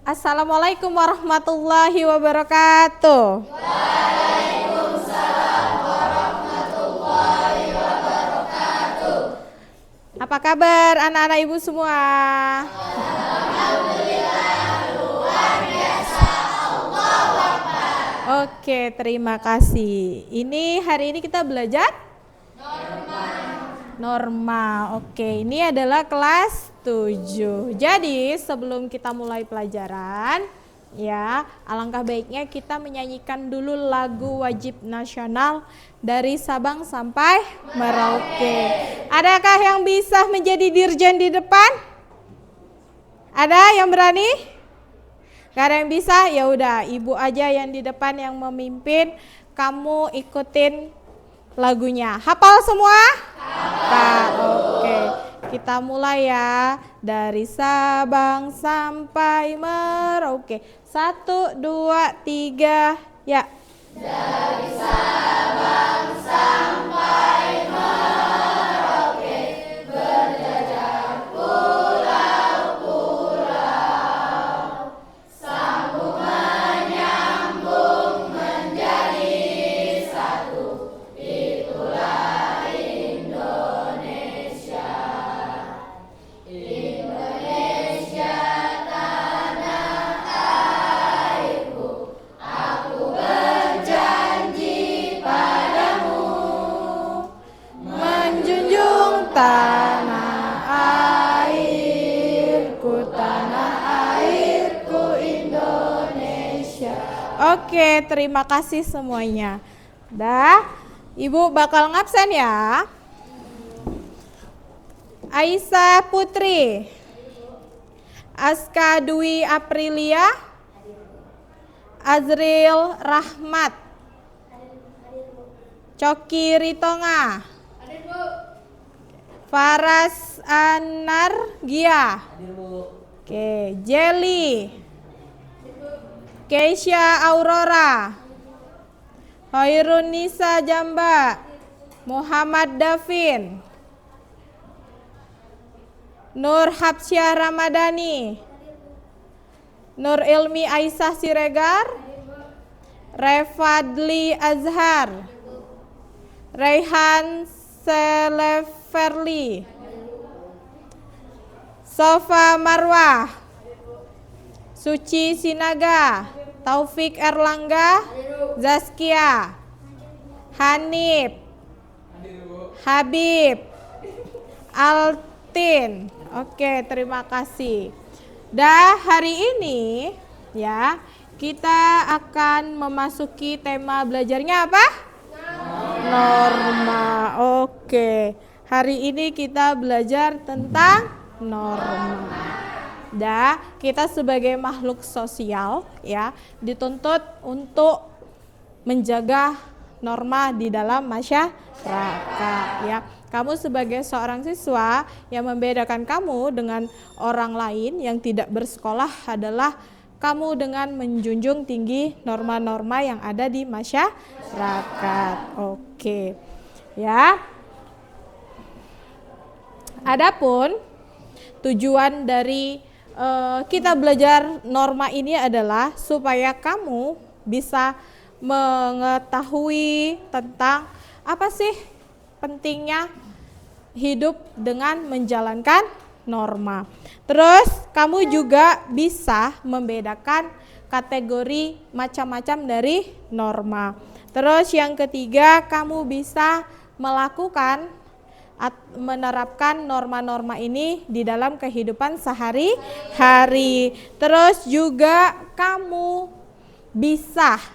Assalamualaikum warahmatullahi wabarakatuh. Apa kabar anak-anak ibu semua? Oke, terima kasih. Hari ini kita belajar norma. Oke, ini adalah kelas 7. Jadi, sebelum kita mulai pelajaran, ya, alangkah baiknya kita menyanyikan dulu lagu wajib nasional dari Sabang sampai Merauke. Adakah yang bisa menjadi dirjen di depan? Ada yang berani? Gak ada yang bisa? Ya udah, ibu aja yang di depan yang memimpin, kamu ikutin lagunya. Hafal semua? Hafal. Oke, kita mulai ya. Dari Sabang sampai Merauke. 1, 2, 3, ya. Dari Sabang sampai Merauke, berjajar pulau-pulau, sambung menyambung menjadi satu, itulah Indonesia. Indonesia tanah airku, aku berjanji padamu, menjunjung tanah airku Indonesia. Oke, terima kasih semuanya. Ibu bakal ngabsen ya. Aisyah Putri, Aska Dwi Aprilia, Azril Rahmat, Coki Ritonga, Faras Anar Gia, oke, Jelly, Keisha Aurora, Hoirun Nisa Jamba, Muhammad Davin, Nur Habsyah Ramadhani, Nur Ilmi Aisyah Siregar, Refadli Azhar, Raihan Seleferli, Sofa Marwah, Suci Sinaga, Taufik Erlangga, Zaskia, Hanif, Habib, Altin. Oke, terima kasih. Hari ini ya, kita akan memasuki tema belajarnya apa? Norma. Oke. Hari ini kita belajar tentang norma. Kita sebagai makhluk sosial ya, dituntut untuk menjaga norma di dalam masyarakat ya. Kamu sebagai seorang siswa, yang membedakan kamu dengan orang lain yang tidak bersekolah adalah kamu dengan menjunjung tinggi norma-norma yang ada di masyarakat. Oke. Ya. Adapun tujuan dari kita belajar norma ini adalah supaya kamu bisa mengetahui tentang apa sih pentingnya hidup dengan menjalankan norma. Terus kamu juga bisa membedakan kategori macam-macam dari norma. Terus yang ketiga, kamu bisa menerapkan norma-norma ini di dalam kehidupan sehari-hari. Terus juga kamu bisa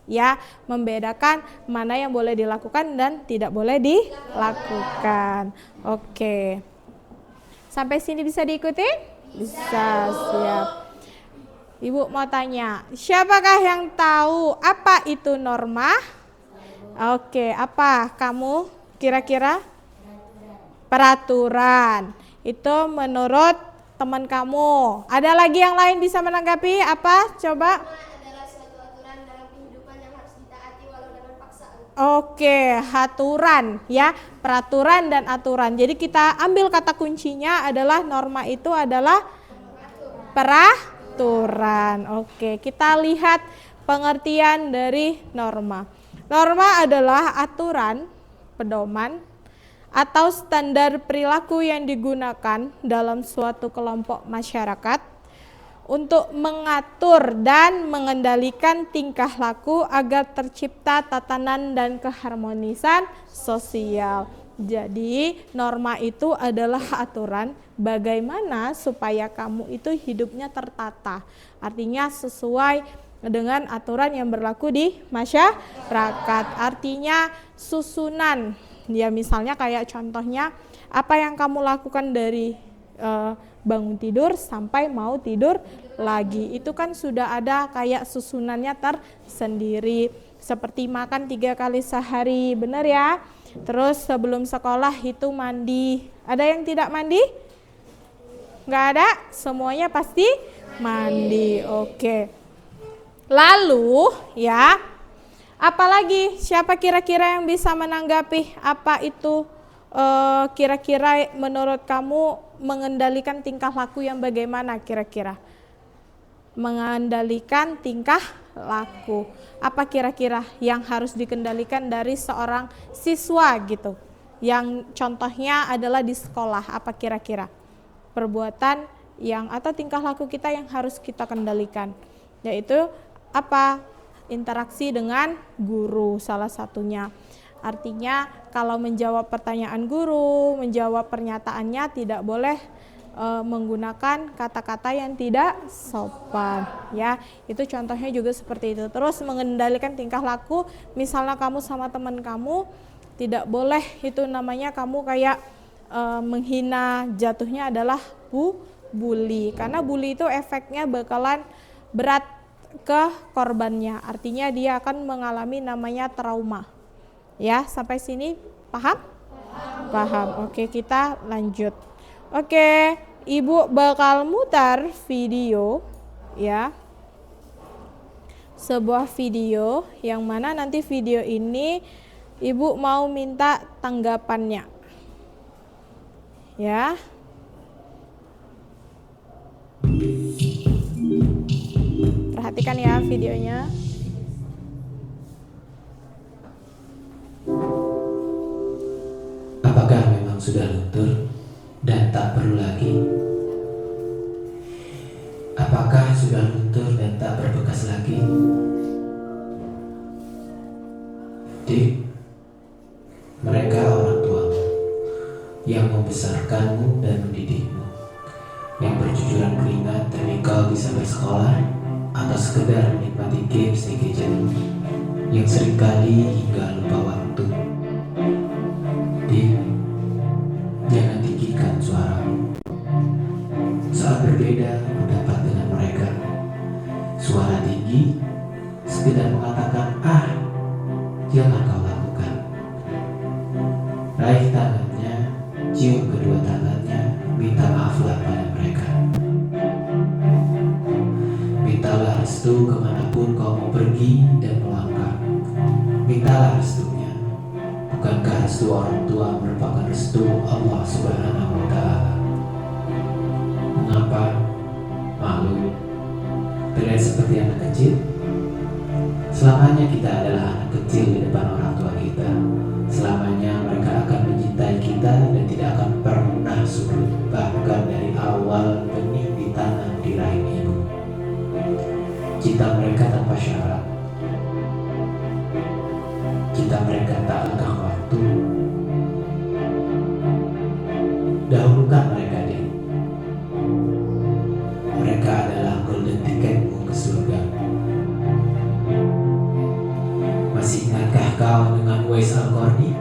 ya membedakan mana yang boleh dilakukan dan tidak boleh dilakukan. Oke. Sampai sini bisa diikuti? Bisa, siap. Ibu mau tanya, siapakah yang tahu apa itu norma? Oke, apa kamu kira-kira? Peraturan. Itu menurut teman kamu. Ada lagi yang lain bisa menanggapi? Apa? Coba. Oke, aturan ya, peraturan dan aturan. Jadi kita ambil kata kuncinya adalah norma itu adalah aturan. Oke, kita lihat pengertian dari norma. Norma adalah aturan, pedoman, atau standar perilaku yang digunakan dalam suatu kelompok masyarakat untuk mengatur dan mengendalikan tingkah laku agar tercipta tatanan dan keharmonisan sosial. Jadi, norma itu adalah aturan bagaimana supaya kamu itu hidupnya tertata. Artinya sesuai dengan aturan yang berlaku di masyarakat. Artinya susunan. Ya misalnya kayak contohnya apa yang kamu lakukan dari bangun tidur sampai mau tidur lagi. Itu kan sudah ada kayak susunannya tersendiri. Seperti makan 3 kali sehari, benar ya? Terus sebelum sekolah itu mandi. Ada yang tidak mandi? Nggak ada? Semuanya pasti mandi. Oke. Lalu ya, apalagi siapa kira-kira yang bisa menanggapi apa itu kira-kira menurut kamu mengendalikan tingkah laku yang bagaimana kira-kira? Mengendalikan tingkah laku. Apa kira-kira yang harus dikendalikan dari seorang siswa gitu? Yang contohnya adalah di sekolah, apa kira-kira? Perbuatan yang atau tingkah laku kita yang harus kita kendalikan. Yaitu apa? Interaksi dengan guru salah satunya. Artinya kalau menjawab pertanyaan guru, menjawab pernyataannya tidak boleh menggunakan kata-kata yang tidak sopan ya. Itu contohnya juga seperti itu. Terus mengendalikan tingkah laku, misalnya kamu sama teman kamu tidak boleh itu namanya kamu kayak menghina, jatuhnya adalah bully. Karena bully itu efeknya bakalan berat ke korbannya. Artinya dia akan mengalami namanya trauma. Ya, sampai sini paham? Paham. Oke, kita lanjut. Oke, Ibu bakal mutar video ya. Sebuah video yang mana nanti video ini Ibu mau minta tanggapannya. Ya. Perhatikan ya videonya. Apakah memang sudah luntur dan tak perlu lagi? Apakah sudah luntur dan tak berbekas lagi? Dik, mereka orang tuamu yang membesarkanmu dan mendidikmu, yang bercucuran keringat demi kau bisa bersekolah atau sekedar menikmati games di gadget, yang seringkali hingga lupa waktu. Dik, jangan tinggikan suaramu saat berbeda pendapat dengan mereka. Suara tinggi sekedar mengatakan jangan kau lakukan. Raih tangannya, cium kedua tangannya, minta maaflah pada mereka. Mintalah restu kemanapun kau mau pergi dan melangkah. Mintalah restunya. Bukankah restu orang tua merupakan restu Allah Subhanahu wa Ta'ala? Mengapa malu terlihat seperti anak kecil? Selamanya kita adalah anak kecil di depan orang tua kita. Selamanya mereka akan mencintai kita dan tidak akan pernah surut, bahkan dari awal benih ditanam di rahim ibu. Cinta mereka tanpa syarat. Cinta mereka tak lekang waktu. Dahulukan mereka, Dek. Mereka adalah golden ticketmu ke surga. Masih ingatkah kau dengan Uwais Al-Qarni,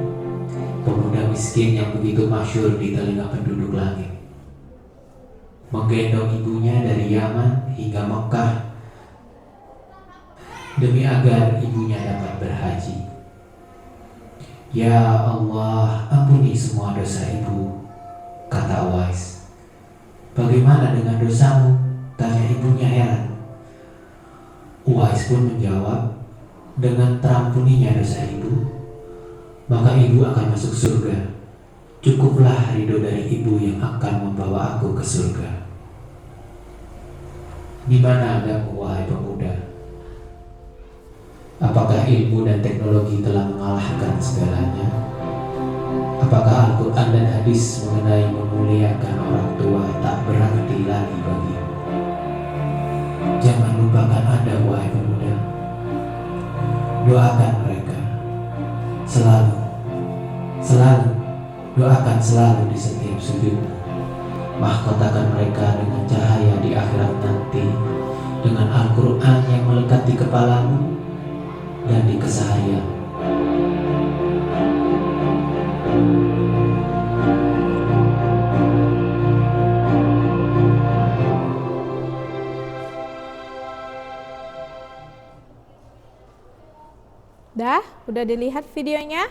pemuda miskin yang begitu masyhur di telinga penduduk langit? Menggendong ibunya dari Yaman hingga Mekah demi agar ibunya dapat berhaji. Ya Allah, ampuni semua dosa ibu, kata Uwais. Bagaimana dengan dosamu? Tanya ibunya heran. Uwais pun menjawab, dengan terampuninya dosa ibu, maka ibu akan masuk surga. Cukuplah ridho dari ibu yang akan membawa aku ke surga. Di mana Adamu, wahai pemuda? Apakah ilmu dan teknologi telah mengalahkan segalanya? Apakah Al-Quran dan hadis mengenai memuliakan orang tua tak berarti lagi bagimu? Jangan lupakan Anda, wahai pemuda. Doakan mereka selalu, selalu. Doakan selalu di setiap sudutmu. Mahkotakan mereka dengan cahaya di akhirat nanti, dengan Al-Quran yang melekat di kepalamu dan di keseharian. Udah dilihat videonya?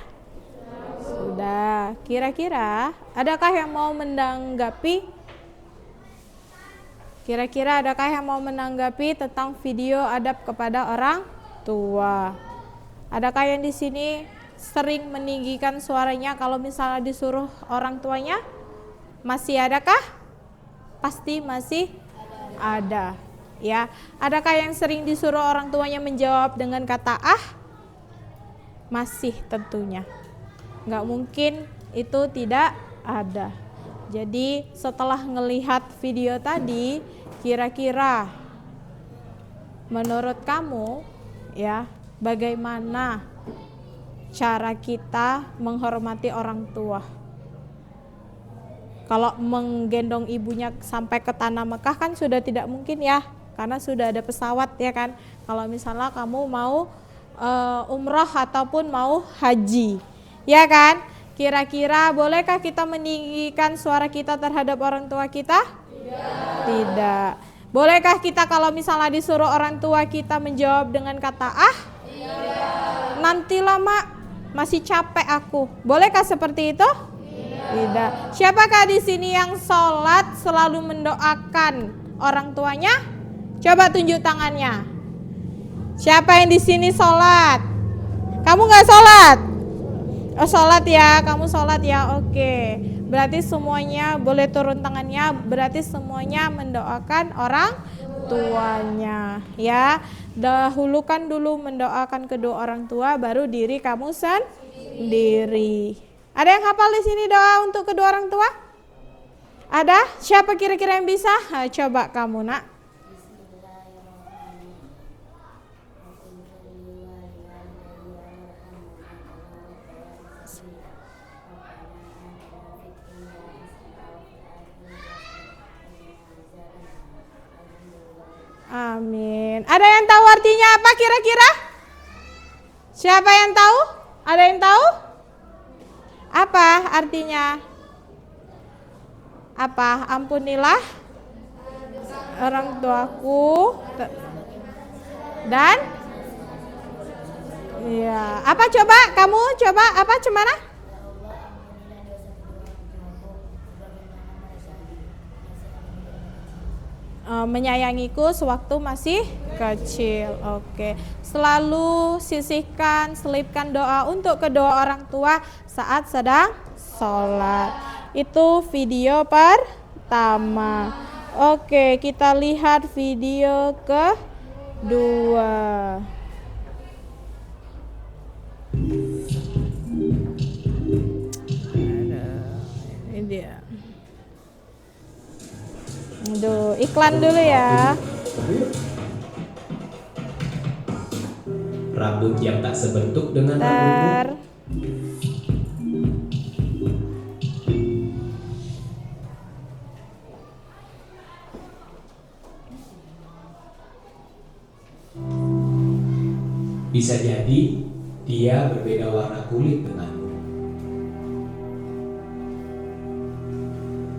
Sudah. Kira-kira adakah yang mau menanggapi? Kira-kira adakah yang mau menanggapi tentang video adab kepada orang tua? Adakah yang di sini sering meninggikan suaranya kalau misalnya disuruh orang tuanya? Masih adakah? Pasti masih ada. Ya. Adakah yang sering disuruh orang tuanya menjawab dengan kata ah? Masih tentunya. Nggak mungkin itu tidak ada. Jadi setelah ngelihat video tadi, kira-kira menurut kamu ya, bagaimana cara kita menghormati orang tua? Kalau menggendong ibunya sampai ke tanah Mekah kan sudah tidak mungkin ya, karena sudah ada pesawat ya kan. Kalau misalnya kamu mau umroh ataupun mau haji, ya kan? Kira-kira bolehkah kita meninggikan suara kita terhadap orang tua kita? Tidak. Bolehkah kita kalau misalnya disuruh orang tua kita menjawab dengan kata ah? Nantilah mak, masih capek aku. Bolehkah seperti itu? Tidak. Siapakah di sini yang sholat selalu mendoakan orang tuanya? Coba tunjuk tangannya. Siapa yang di sini sholat? Kamu nggak sholat? Oh sholat ya, kamu sholat ya, oke. Berarti semuanya boleh turun tangannya, berarti semuanya mendoakan orang tuanya ya. Dahulukan dulu mendoakan kedua orang tua, baru diri kamu sendiri. Ada yang hafal di sini doa untuk kedua orang tua? Ada? Siapa kira-kira yang bisa? Coba kamu nak. Amin. Ada yang tahu artinya apa kira-kira? Siapa yang tahu? Ada yang tahu? Apa artinya? Apa? Ampunilah orang tuaku dan ya, apa coba? Kamu coba apa cemana? Menyayangiku sewaktu masih kecil. Oke. Selalu sisihkan, selipkan doa untuk kedua orang tua saat sedang sholat. Itu video pertama. Oke, kita lihat video kedua. Ini dia. Aduh, iklan dulu ya. Rambut yang tak sebentuk dengan rambutmu. Bisa jadi dia berbeda warna kulit denganmu.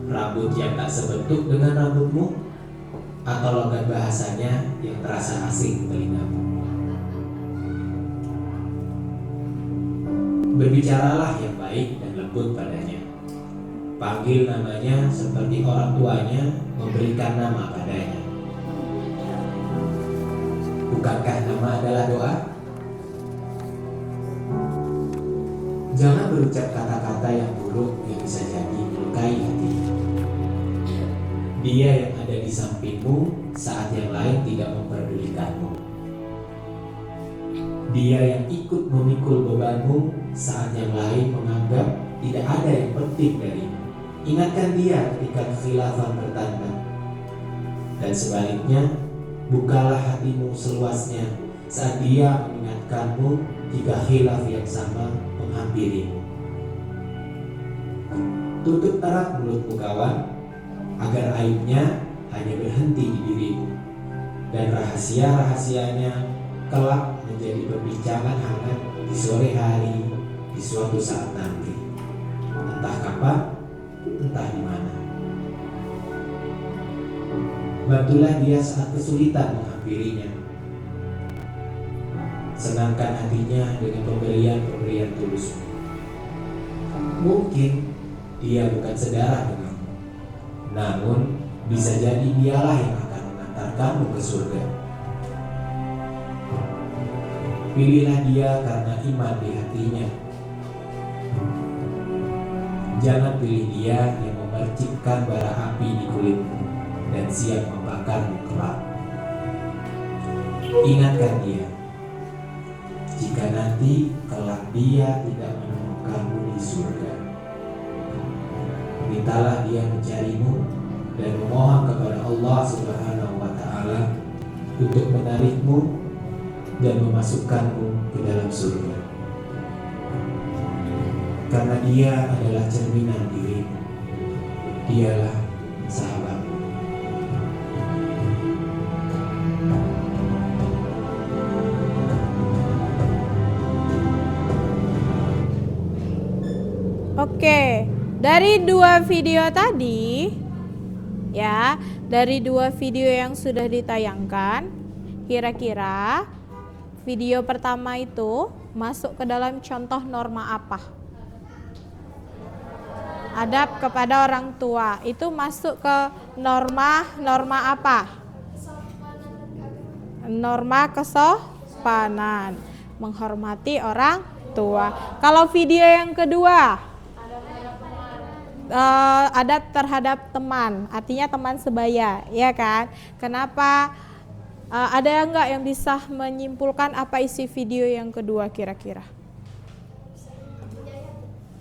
Rambut yang tak sebentuk dengan rambutmu, atau logat bahasanya yang terasa asing telingamu. Berbicaralah yang baik dan lembut padanya. Panggil namanya seperti orang tuanya memberikan nama padanya. Bukankah nama adalah doa? Jangan berucap kata-kata yang buruk yang bisa jadi melukai hati. Dia yang ada di sampingmu saat yang lain tidak memperdulikanmu. Dia yang ikut memikul bebanmu saat yang lain menganggap tidak ada yang penting darimu. Ingatkan dia ketika kekhilafan bertambah. Dan sebaliknya, bukalah hatimu seluasnya saat dia mengingatkanmu jika khilaf yang sama menghampirimu. Tutup erat mulutmu kawan, agar aibnya hanya berhenti di dirimu, dan rahasia-rahasianya kelak menjadi perbincangan hangat di sore hari di suatu saat nanti, entah kapan, entah di mana. Bantulah dia saat kesulitan menghampirinya. Senangkan hatinya dengan pemberian-pemberian tulusmu. Mungkin dia bukan sedarah denganmu, namun bisa jadi dialah yang akan mengantarkanmu ke surga. Pilihlah dia karena iman di hatinya. Jangan pilih dia yang memercikkan bara api di kulitmu dan siap membakarmu kelak. Ingatkan dia, jika nanti kelak dia tidak menemukanmu di surga. Mintalah dia mencarimu dan memohon kepada Allah Subhanahu wa Ta'ala untuk menarikmu dan memasukkanmu ke dalam surga. Karena dia adalah cerminan dirimu. Dialah sahabatmu. Oke, dari dua video tadi, ya, dari dua video yang sudah ditayangkan, kira-kira video pertama itu masuk ke dalam contoh norma apa? Adab kepada orang tua itu masuk ke norma apa? Norma kesopanan, menghormati orang tua. Kalau video yang kedua, adab terhadap teman, artinya teman sebaya, ya kan? Kenapa? Ada nggak yang bisa menyimpulkan apa isi video yang kedua kira-kira?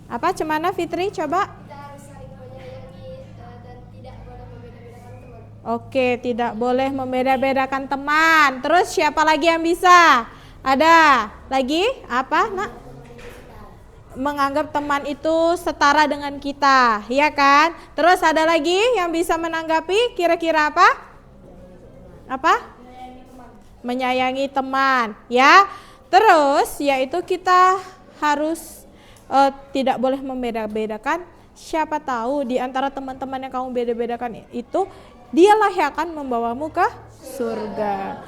Apa? Cemana Fitri? Coba. Oke, tidak boleh membeda-bedakan teman. Terus siapa lagi yang bisa? Ada lagi? Apa, Nak? Menganggap teman itu setara dengan kita, ya kan? Terus ada lagi yang bisa menanggapi? Kira-kira apa? Apa? Menyayangi teman, ya. Terus yaitu kita harus tidak boleh membeda-bedakan. Siapa tahu di antara teman-teman yang kamu beda-bedakan itu dialah yang akan membawamu ke surga.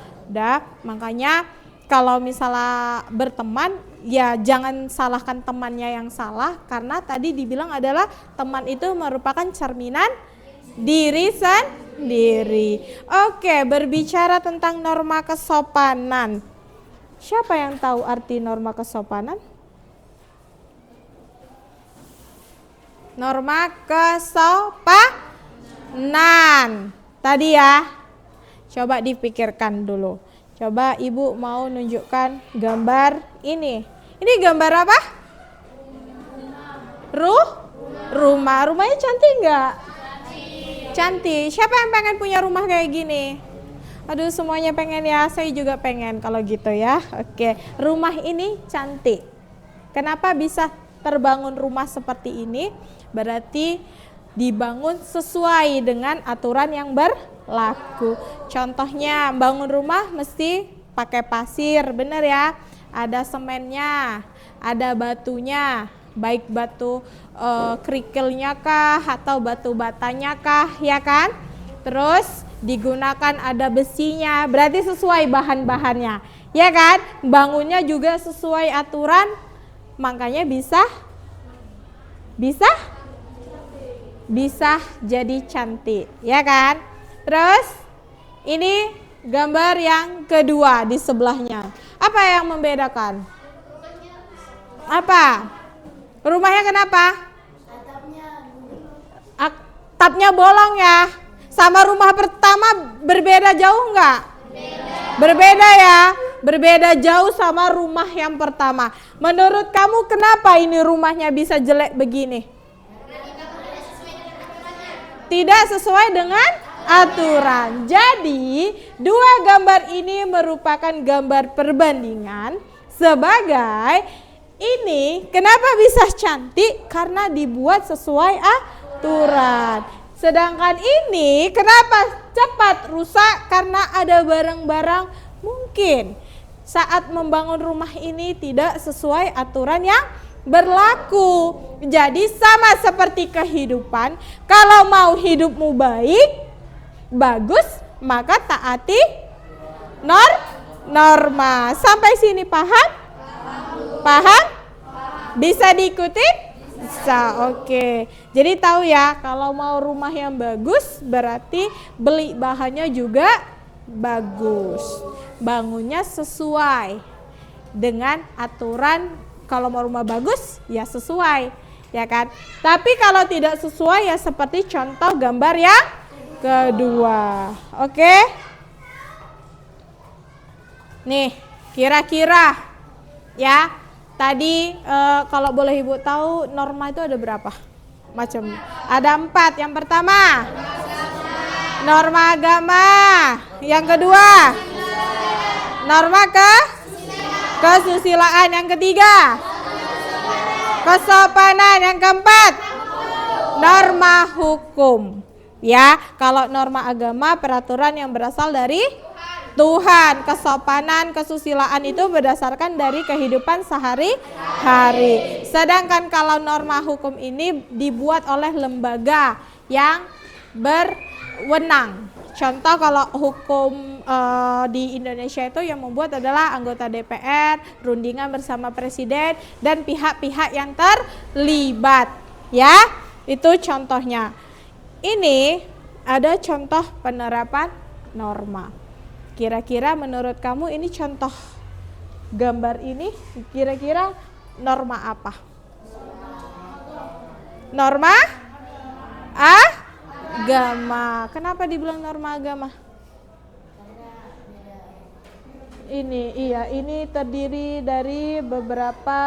Makanya kalau misalnya berteman, ya jangan salahkan temannya yang salah, karena tadi dibilang adalah teman itu merupakan cerminan diri sendiri. Oke, berbicara tentang norma kesopanan. Siapa yang tahu arti norma kesopanan? Norma kesopanan. Tadi ya, coba dipikirkan dulu. Coba Ibu mau nunjukkan gambar ini. Ini gambar apa? Rumah. Rumahnya cantik nggak? Cantik. Siapa yang pengen punya rumah kayak gini? Aduh, semuanya pengen ya. Saya juga pengen kalau gitu ya. Oke, rumah ini cantik. Kenapa bisa terbangun rumah seperti ini? Berarti dibangun sesuai dengan aturan yang berlaku. Contohnya bangun rumah mesti pakai pasir, bener ya? Ada semennya, ada batunya, baik batu kerikilnya kah atau batu batanya kah, ya kan? Terus digunakan ada besinya, berarti sesuai bahan-bahannya, ya kan? Bangunnya juga sesuai aturan, makanya bisa jadi cantik, ya kan? Terus ini gambar yang kedua di sebelahnya. Apa yang membedakan? Apa? Rumahnya kenapa? Atapnya bolong ya. sama rumah pertama berbeda jauh nggak? Berbeda ya, berbeda jauh sama rumah yang pertama. Menurut kamu kenapa ini rumahnya bisa jelek begini? Tidak sesuai dengan aturan. Jadi, dua gambar ini merupakan gambar perbandingan sebagai ini kenapa bisa cantik? Karena dibuat sesuai aturan. Sedangkan ini kenapa cepat rusak? Karena ada barang-barang mungkin saat membangun rumah ini tidak sesuai aturan yang berlaku. Jadi sama seperti kehidupan, kalau mau hidupmu baik, bagus, maka taati norma. Sampai sini paham? Paham? Bisa diikuti? Bisa, oke. Jadi tahu ya, kalau mau rumah yang bagus berarti beli bahannya juga bagus. Bangunnya sesuai dengan aturan. Kalau mau rumah bagus ya sesuai, ya kan? Tapi kalau tidak sesuai ya seperti contoh gambar yang kedua. Oke? Nih, kira-kira ya. Tadi kalau boleh Ibu tahu norma itu ada berapa macam? Ada 4. Yang pertama norma agama. Yang kedua norma kesusilaan. Yang ketiga kesopanan. Yang keempat norma hukum. Ya, kalau norma agama peraturan yang berasal dari Tuhan, kesopanan, kesusilaan itu berdasarkan dari kehidupan sehari-hari. Sedangkan kalau norma hukum ini dibuat oleh lembaga yang berwenang. Contoh kalau hukum di Indonesia itu yang membuat adalah anggota DPR, rundingan bersama presiden dan pihak-pihak yang terlibat. Ya, itu contohnya. Ini ada contoh penerapan norma. Kira-kira menurut kamu ini contoh gambar ini kira-kira norma apa? Norma agama. Kenapa dibilang norma agama? Ini terdiri dari beberapa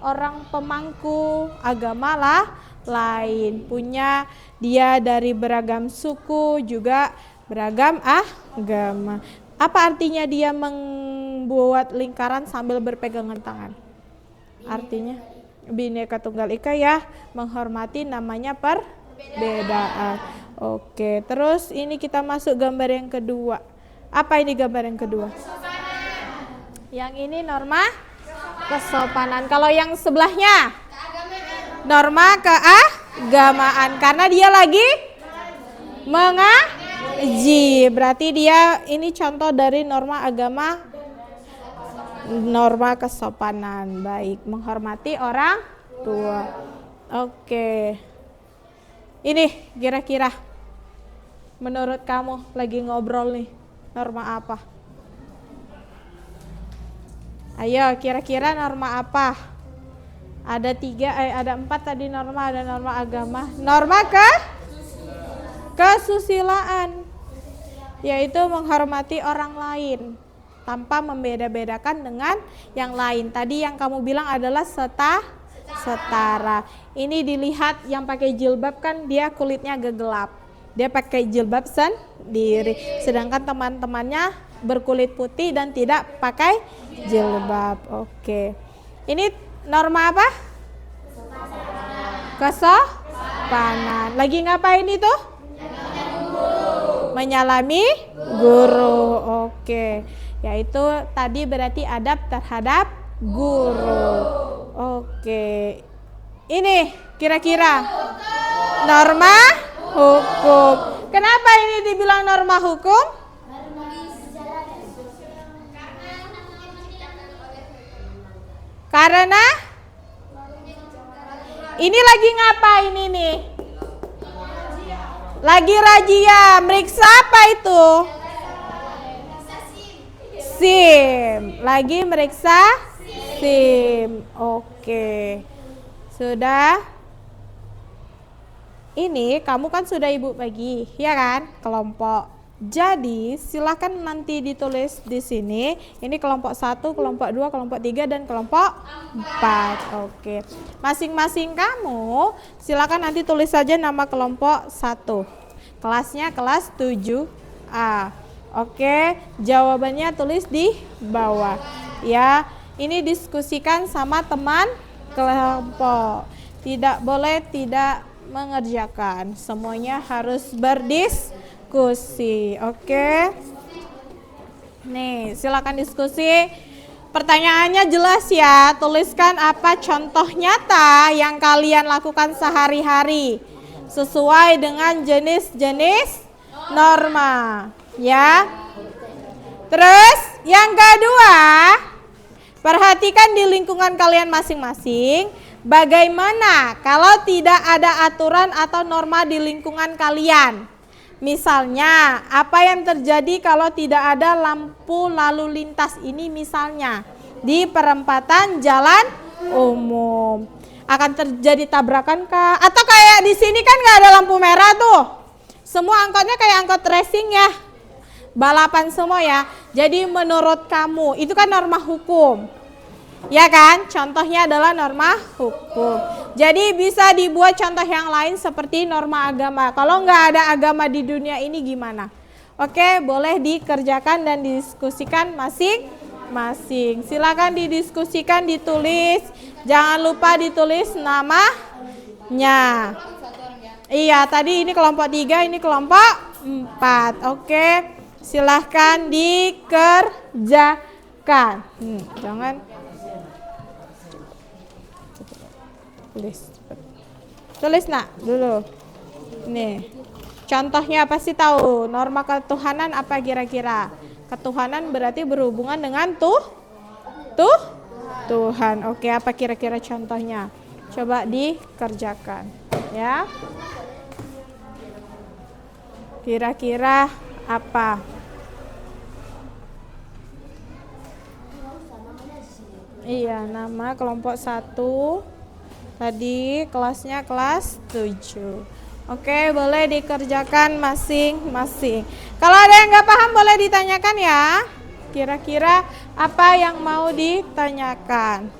orang pemangku agama lain. Punya dia dari beragam suku juga beragam agama. Apa artinya dia membuat lingkaran sambil berpegangan tangan? Artinya Bhinneka Tunggal Ika ya, menghormati namanya perbedaan. Oke, terus ini kita masuk gambar yang kedua. Apa ini gambar yang kedua? Yang ini norma kesopanan. Kalau yang sebelahnya norma keagamaan, karena dia lagi mengaji. Berarti dia ini contoh dari norma agama, norma kesopanan. Baik, menghormati orang tua. Oke. Ini kira-kira menurut kamu lagi ngobrol nih, norma apa? Ayo, kira-kira norma apa? Ada 4 tadi norma, ada norma agama. Norma kesusilaan, yaitu menghormati orang lain tanpa membeda-bedakan dengan yang lain. Tadi yang kamu bilang adalah setara. Ini dilihat yang pakai jilbab kan dia kulitnya agak gelap. Dia pakai jilbab sendiri. Sedangkan teman-temannya berkulit putih dan tidak pakai jilbab. Oke. Ini norma apa? Kesopanan. Lagi ngapain itu? Menyalami guru. Oke. Yaitu tadi berarti adab terhadap guru. Oke. Ini kira-kira norma hukum. Kenapa ini dibilang norma hukum? Karena ini lagi ngapain ini? Lagi razia. Meriksa apa itu? SIM. Lagi meriksa SIM. Oke. Sudah? ini kamu kan sudah ibu bagi, ya kan? Kelompok. Jadi silakan nanti ditulis di sini. Ini kelompok 1, kelompok 2, kelompok 3, dan kelompok 4. Oke. Masing-masing kamu silakan nanti tulis saja nama kelompok 1. Kelasnya kelas 7A. Oke, jawabannya tulis di bawah. Ya, ini diskusikan sama teman kelompok. Tidak boleh tidak mengerjakan. Semuanya harus berdiskusi. Oke. Nih, silakan diskusi. Pertanyaannya jelas ya. Tuliskan apa contoh nyata yang kalian lakukan sehari-hari sesuai dengan jenis-jenis norma. Ya. Terus yang kedua, perhatikan di lingkungan kalian masing-masing. Bagaimana kalau tidak ada aturan atau norma di lingkungan kalian? Misalnya, apa yang terjadi kalau tidak ada lampu lalu lintas ini misalnya di perempatan jalan umum? Akan terjadi tabrakan kah? Atau kayak di sini kan nggak ada lampu merah tuh. Semua angkotnya kayak angkot racing ya. Balapan semua ya. Jadi menurut kamu, itu kan norma hukum. Ya kan? Contohnya adalah norma hukum. Jadi bisa dibuat contoh yang lain seperti norma agama. Kalau nggak ada agama di dunia ini gimana? Oke, boleh dikerjakan dan didiskusikan masing-masing. Silakan didiskusikan, ditulis. Jangan lupa ditulis namanya. Iya, tadi ini kelompok 3, ini kelompok 4. Oke. Silahkan dikerjakan. Jangan tulis nak dulu. Nih, contohnya pasti tahu. Norma ketuhanan apa kira-kira? Ketuhanan berarti berhubungan dengan Tuhan. Oke, apa kira-kira contohnya? Coba dikerjakan, ya. Kira-kira apa? Iya, nama kelompok 1. Tadi kelasnya kelas 7. Oke, boleh dikerjakan masing-masing. Kalau ada yang nggak paham boleh ditanyakan ya. Kira-kira apa yang mau ditanyakan?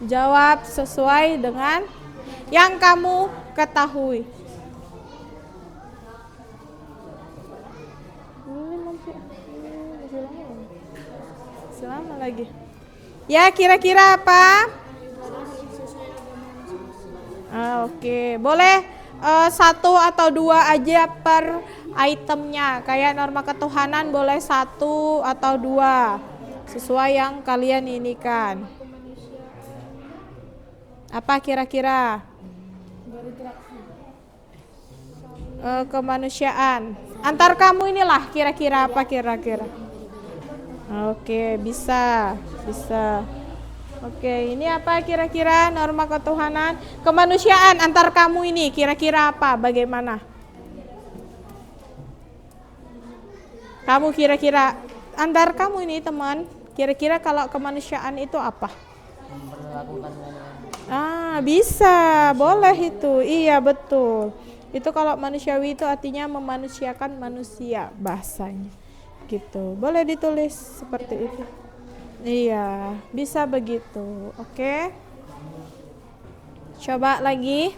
Jawab sesuai dengan yang kamu ketahui. Selama lagi. Ya, kira-kira apa? Oke, boleh 1 atau 2 aja per itemnya. Kayak norma ketuhanan boleh 1 atau 2. Sesuai yang kalian ini kan. Apa kira-kira? Kemanusiaan. Antar kamu inilah kira-kira apa kira-kira? Oke, bisa. Oke, ini apa kira-kira norma ketuhanan? Kemanusiaan antar kamu ini kira-kira apa? Bagaimana? Kamu kira-kira antar kamu ini teman, kira-kira kalau kemanusiaan itu apa? Bisa, boleh itu. Iya, betul. Itu kalau manusiawi itu artinya memanusiakan manusia bahasanya. Gitu. Boleh ditulis seperti itu. Iya, bisa begitu. Oke. Coba lagi.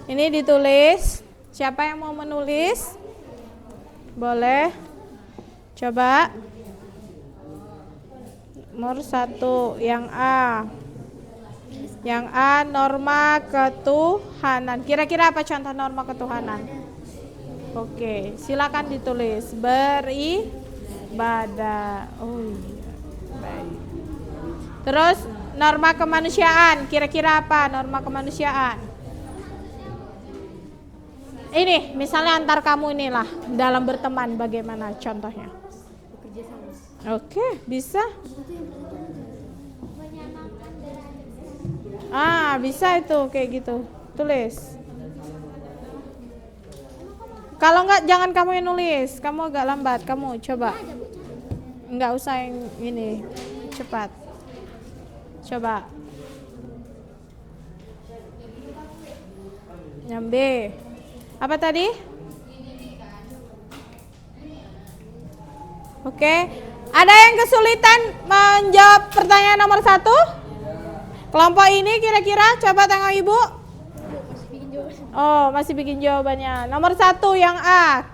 Ini ditulis. Siapa yang mau menulis? Boleh. Coba. Nomor 1 yang A. Yang A norma ketuhanan. Kira-kira apa contoh norma ketuhanan? Oke, silakan ditulis. Beribadah. Oh iya. Baik. Terus norma kemanusiaan, kira-kira apa norma kemanusiaan? Ini misalnya antar kamu inilah dalam berteman bagaimana contohnya? Oke, bisa. Bisa itu kayak gitu. Tulis. Kalau enggak jangan kamu yang nulis, kamu agak lambat, kamu coba. Enggak usah yang ini, cepat. Coba. Yang B. Apa tadi? Oke. Ada yang kesulitan menjawab pertanyaan nomor 1? Kelompok ini kira-kira coba tengok ibu. Oh, masih bikin jawabannya. Nomor 1 yang A.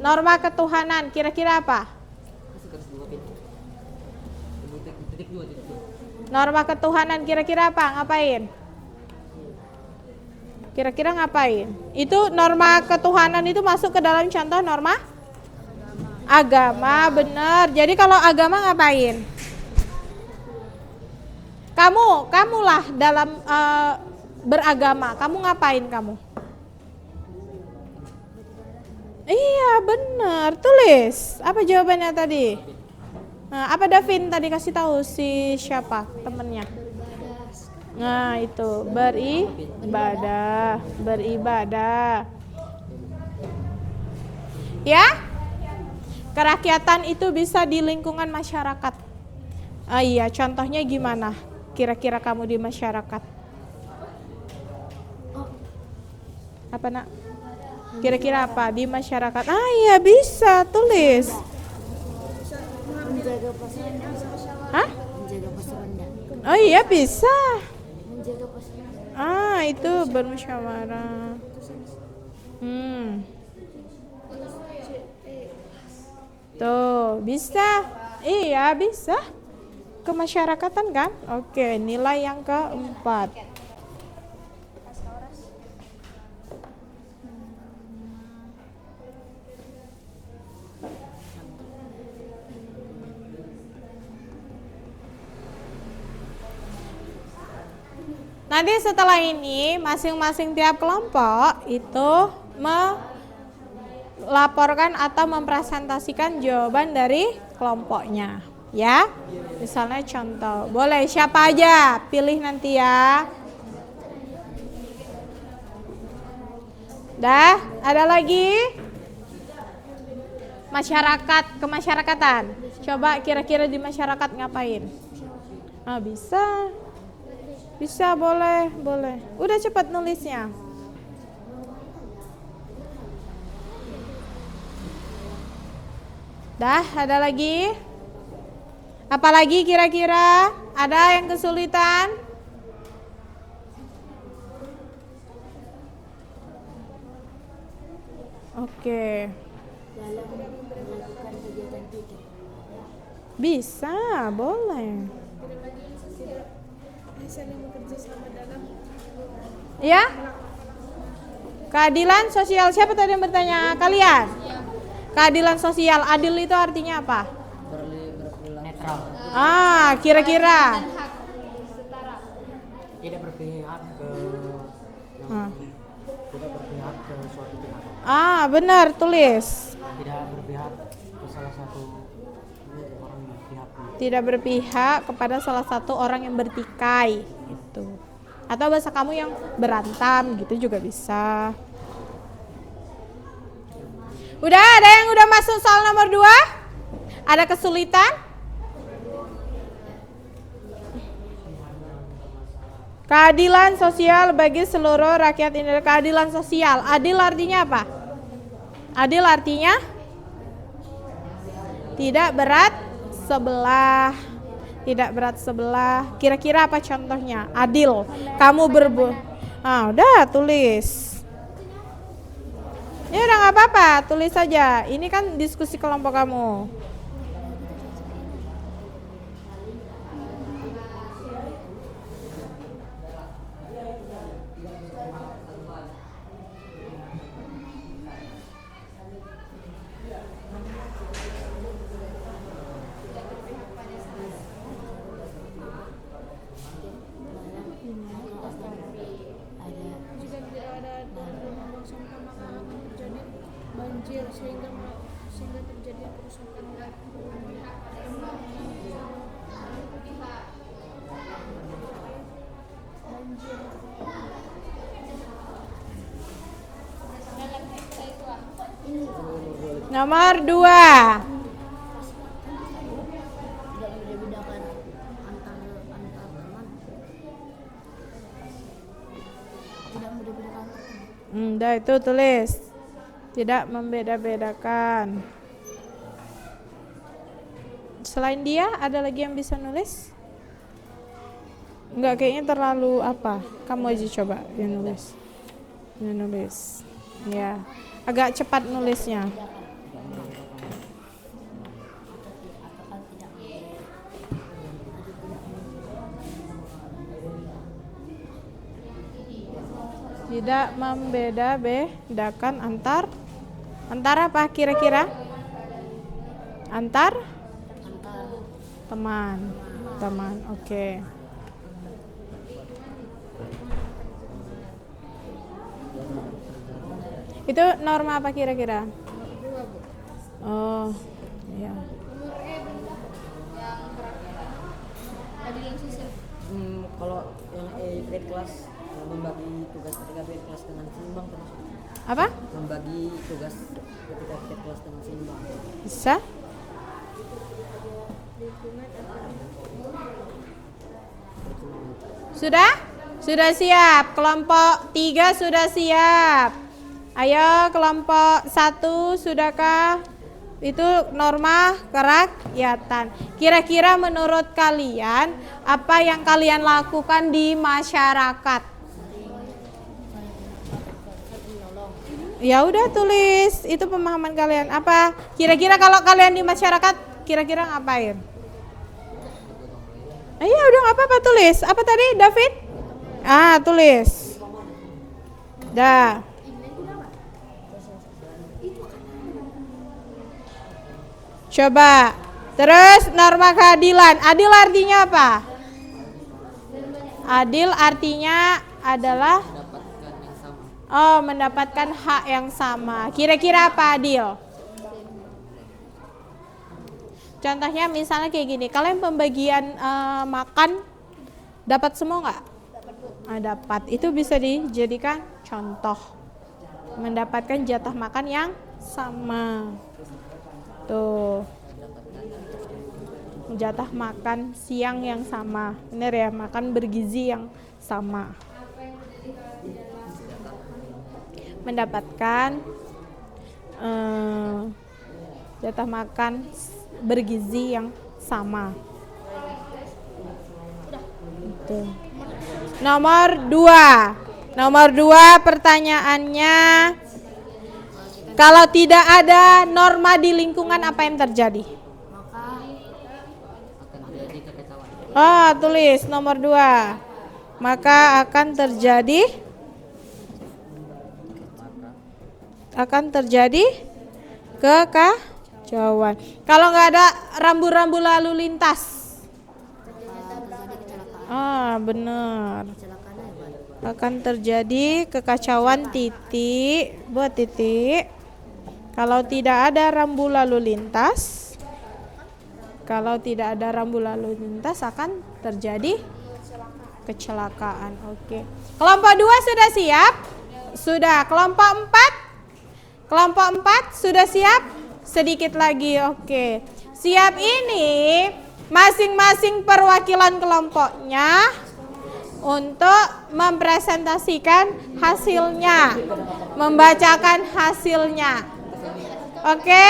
Norma ketuhanan, kira-kira apa? Norma ketuhanan kira-kira apa? Ngapain? Kira-kira ngapain? Itu norma ketuhanan itu masuk ke dalam contoh norma agama, bener. Jadi kalau agama ngapain? Kamulah dalam beragama. Kamu ngapain kamu? Iya, bener. Tulis. Apa jawabannya tadi? Nah, apa Davin tadi kasih tahu si siapa temennya? Nah, itu beribadah. Ya? Kerakyatan itu bisa di lingkungan masyarakat. Iya, contohnya gimana? Kira-kira kamu di masyarakat? Apa nak? Kira-kira apa di masyarakat? Iya bisa, tulis. Menjaga pasangan. Hah? Menjaga pasangan. Oh iya bisa. Menjaga pasangan. Itu bermusyawarah. Tuh, bisa. Iya, bisa. Kemasyarakatan kan? Oke, nilai yang keempat. Nanti setelah ini masing-masing tiap kelompok itu melaporkan atau mempresentasikan jawaban dari kelompoknya, ya. Misalnya contoh, boleh siapa aja pilih nanti ya. Dah, ada lagi? Masyarakat, kemasyarakatan. Coba kira-kira di masyarakat ngapain? Bisa. Bisa, boleh. Udah cepat nulisnya. Dah, ada lagi? Apalagi kira-kira? Ada yang kesulitan? Oke. Dalam melakukan kegiatan pikir. Bisa, boleh. Ya? Keadilan sosial, siapa tadi yang bertanya? Kalian? Keadilan sosial, adil itu artinya apa? Netral. Kira-kira? Tidak berpihak ke suatu pihak. Benar, tulis. Tidak berpihak ke salah satu orang yang berpihak. Tidak berpihak kepada salah satu orang yang bertikai gitu. Atau bahasa kamu yang berantam gitu juga bisa. Udah, ada yang udah masuk soal nomor 2? Ada kesulitan? Keadilan sosial bagi seluruh rakyat Indonesia. Keadilan sosial. Adil artinya apa? Adil artinya tidak berat sebelah. Tidak berat sebelah. Kira-kira apa contohnya? Adil. Kamu udah tulis. Ya udah nggak apa-apa, tulis saja. Ini kan diskusi kelompok kamu. Banjir sehingga terjadi kerusakan. Nomor 2. Tidak membedakan antar teman. Tidak membedakan Udah itu tulis. Tidak membeda-bedakan. Selain dia ada lagi yang bisa nulis? Enggak, kayaknya terlalu apa? Kamu aja coba yang nulis. Yang nulis. Ya. Agak cepat nulisnya. Tidak membeda-bedakan antar apa kira-kira? Antar teman. Oke. Itu norma apa kira-kira? Oh, iya. Kalau yang grade kelas membagi tugas ketika grade kelas dengan seimbang termasuk. Apa? Membagi tugas ketika grade kelas dengan seimbang. Bisa? Sudah? Sudah siap. Kelompok 3 sudah siap. Ayo kelompok 1 sudahkah? Itu norma kerakyatan. Kira-kira menurut kalian apa yang kalian lakukan di masyarakat? Ya udah tulis, itu pemahaman kalian. Apa kira-kira kalau kalian di masyarakat kira-kira ngapain? Iya udah nggak apa-apa, tulis. Apa tadi David? Tulis. Dah. Coba. Terus norma keadilan. Adil artinya apa? Adil artinya adalah mendapatkan hak yang sama. Kira-kira apa adil? Contohnya misalnya kayak gini, kalian pembagian makan dapat semua nggak? Dapat. Itu bisa dijadikan contoh. Mendapatkan jatah makan yang sama. Tuh. Jatah makan siang yang sama. Bener ya, makan bergizi yang sama. Mendapatkan jatah makan bergizi yang sama. Itu. Nomor 2 pertanyaannya, kalau tidak ada norma di lingkungan apa yang terjadi? Tulis nomor 2. Maka akan terjadi kekacauan. Kalau nggak ada rambu-rambu lalu lintas. Benar. Akan terjadi kekacauan buat titik. Kalau tidak ada rambu lalu lintas. Akan terjadi kecelakaan. Oke. Kelompok 2 sudah siap? Sudah. Kelompok 4 sudah siap? Sedikit lagi. Oke. Siap ini masing-masing perwakilan kelompoknya untuk mempresentasikan hasilnya, membacakan hasilnya. Oke?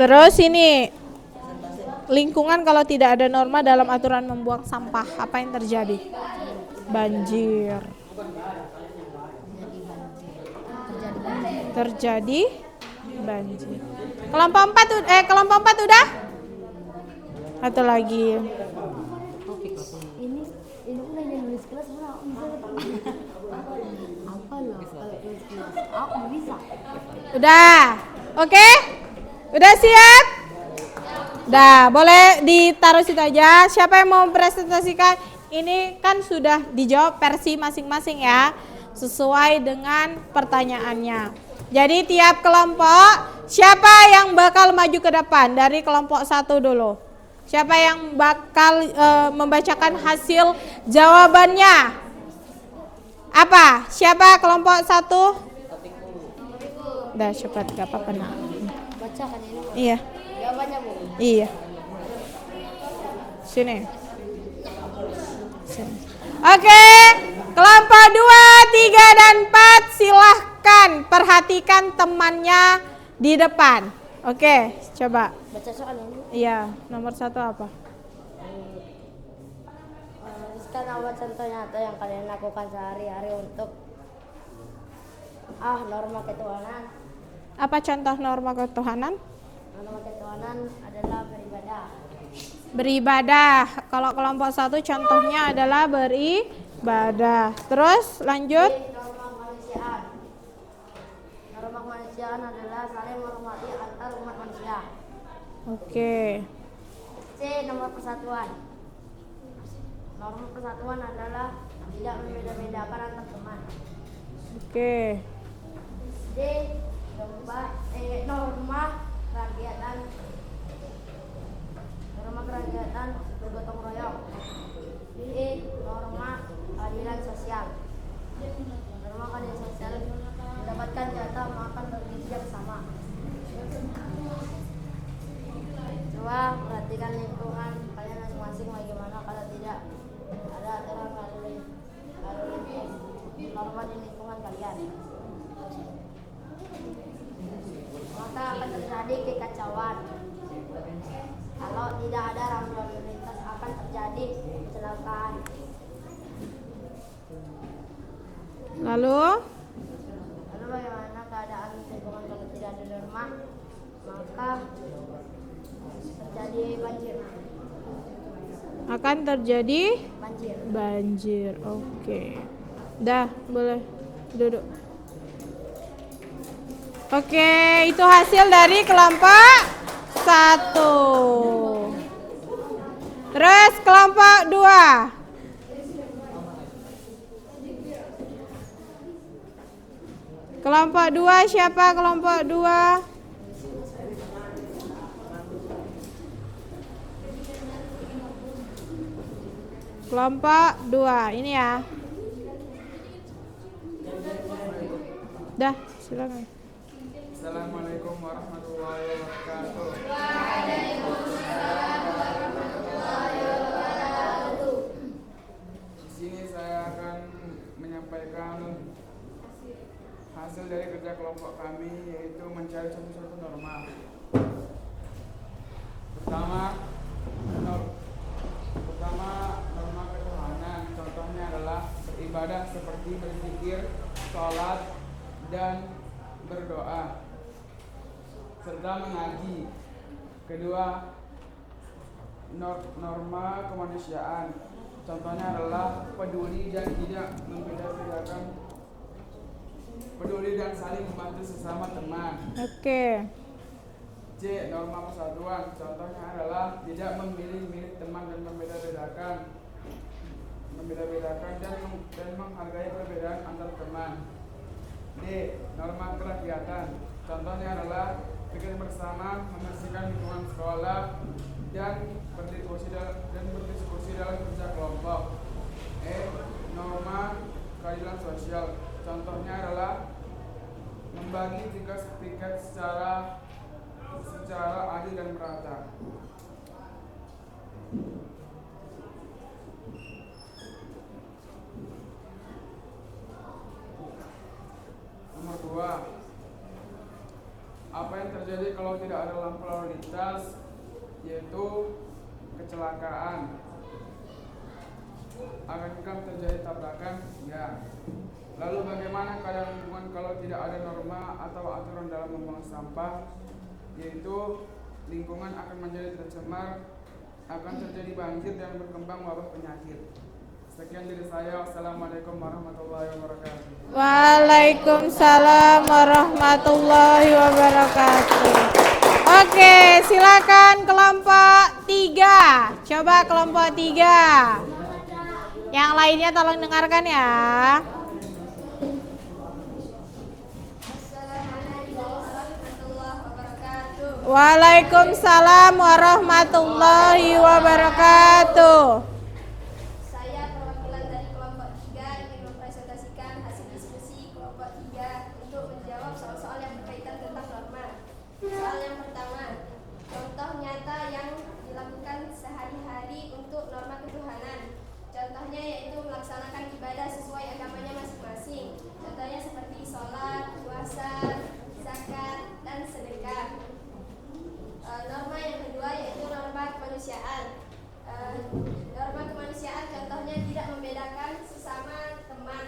Terus ini lingkungan kalau tidak ada norma dalam aturan membuang sampah, apa yang terjadi? Banjir. Terjadi banjir. Kelompok 4 udah? Atau lagi? Ini udah yang nulis kelas mana? Apa loh? Kalau nulis kelas aku bisa. Udah. Oke? Udah siap? Dah, boleh ditaruh situ aja. Siapa yang mau presentasikan? Ini kan sudah dijawab versi masing-masing ya, sesuai dengan pertanyaannya. Jadi tiap kelompok, siapa yang bakal maju ke depan? Dari kelompok 1 dulu. Siapa yang bakal membacakan hasil jawabannya? Apa? Siapa kelompok 1? Udah cepat, gak apa-apa. Bacakan ini. Iya. Jawabannya, Bu. Iya. Sini. Oke, kelompok 2, 3, dan 4 silahkan perhatikan temannya di depan. Oke, coba. Baca soal ini. Iya, nomor 1 apa? Tuliskan apa contoh nyata yang kalian lakukan sehari-hari untuk norma ketuhanan. Apa contoh norma ketuhanan? Norma ketuhanan adalah beribadah. Beribadah. Kalau kelompok 1 contohnya adalah beribadah. Terus lanjut. Norma kemanusiaan. Norma kemanusiaan adalah saling menghormati antar umat manusia. Oke. C. Norma persatuan. Norma persatuan adalah tidak membeda-bedakan antar teman. Oke. D. Norma kerakyatan. Norma kerakyatan bergotong royong. E. Norma keadilan sosial. Norma keadilan sosial mendapatkan jatah makan bergizi yang sama. Coba perhatikan lingkungan kalian masing-masing bagaimana kalau tidak ada aturan lalu lintas norma di lingkungan kalian. Maka akan terjadi kekacauan. Kalau tidak ada rambu lalu lintas akan terjadi kecelakaan. Lalu Bagaimana keadaan lingkungan kalau tidak ada norma? Maka terjadi banjir. akan terjadi Banjir. banjir. Oke. Dah, boleh duduk. Oke, itu hasil dari kelompok 1. Terus kelompok 2. Kelompok 2 siapa kelompok 2? Kelompok 2 ini ya. Dah, silakan. Assalamualaikum warahmatullahi wabarakatuh. Di sini saya akan menyampaikan hasil dari kerja kelompok kami, yaitu mencari suatu norma. Pertama, norma ketuhanan. Contohnya adalah beribadah seperti berzikir, sholat, dan berdoa, serta mengaji. Kedua, norma kemanusiaan. Contohnya adalah peduli dan tidak membeda-bedakan, peduli dan saling membantu sesama teman. Oke. C. Norma persatuan. Contohnya adalah tidak memilih-milih teman dan membeda-bedakan dan menghargai perbedaan antar teman. D. Norma kerakyatan. Contohnya adalah bekerja bersama, membersihkan lingkungan sekolah, dan berdiskusi dalam kerja kelompok. E. Norma keadilan sosial. Contohnya adalah membagi tugas-tugas secara adil dan merata. Nomor 2. Apa yang terjadi kalau tidak ada lampu lalu lintas? Yaitu kecelakaan. Akankah terjadi tabrakan? Ya. Lalu bagaimana keadaan lingkungan kalau tidak ada norma atau aturan dalam membuang sampah? Yaitu lingkungan akan menjadi tercemar, akan terjadi banjir dan berkembang wabah penyakit. Sekian dari saya. Wassalamualaikum warahmatullahi wabarakatuh. Waalaikumsalam warahmatullahi wabarakatuh. Oke, silakan kelompok 3. Coba kelompok 3. Yang lainnya tolong dengarkan ya. Waalaikumsalam warahmatullahi wabarakatuh. Saya perwakilan dari kelompok 3 ingin mempresentasikan hasil diskusi kelompok 3 untuk menjawab soal-soal yang berkaitan tentang norma. Soal yang pertama, contoh nyata yang dilakukan sehari-hari untuk norma ketuhanan. Contohnya yaitu melaksanakan ibadah sesuai agamanya masing-masing. Contohnya seperti sholat, puasa, zakat, dan sedekah. Norma yang kedua yaitu norma kemanusiaan. Norma kemanusiaan contohnya tidak membedakan sesama teman.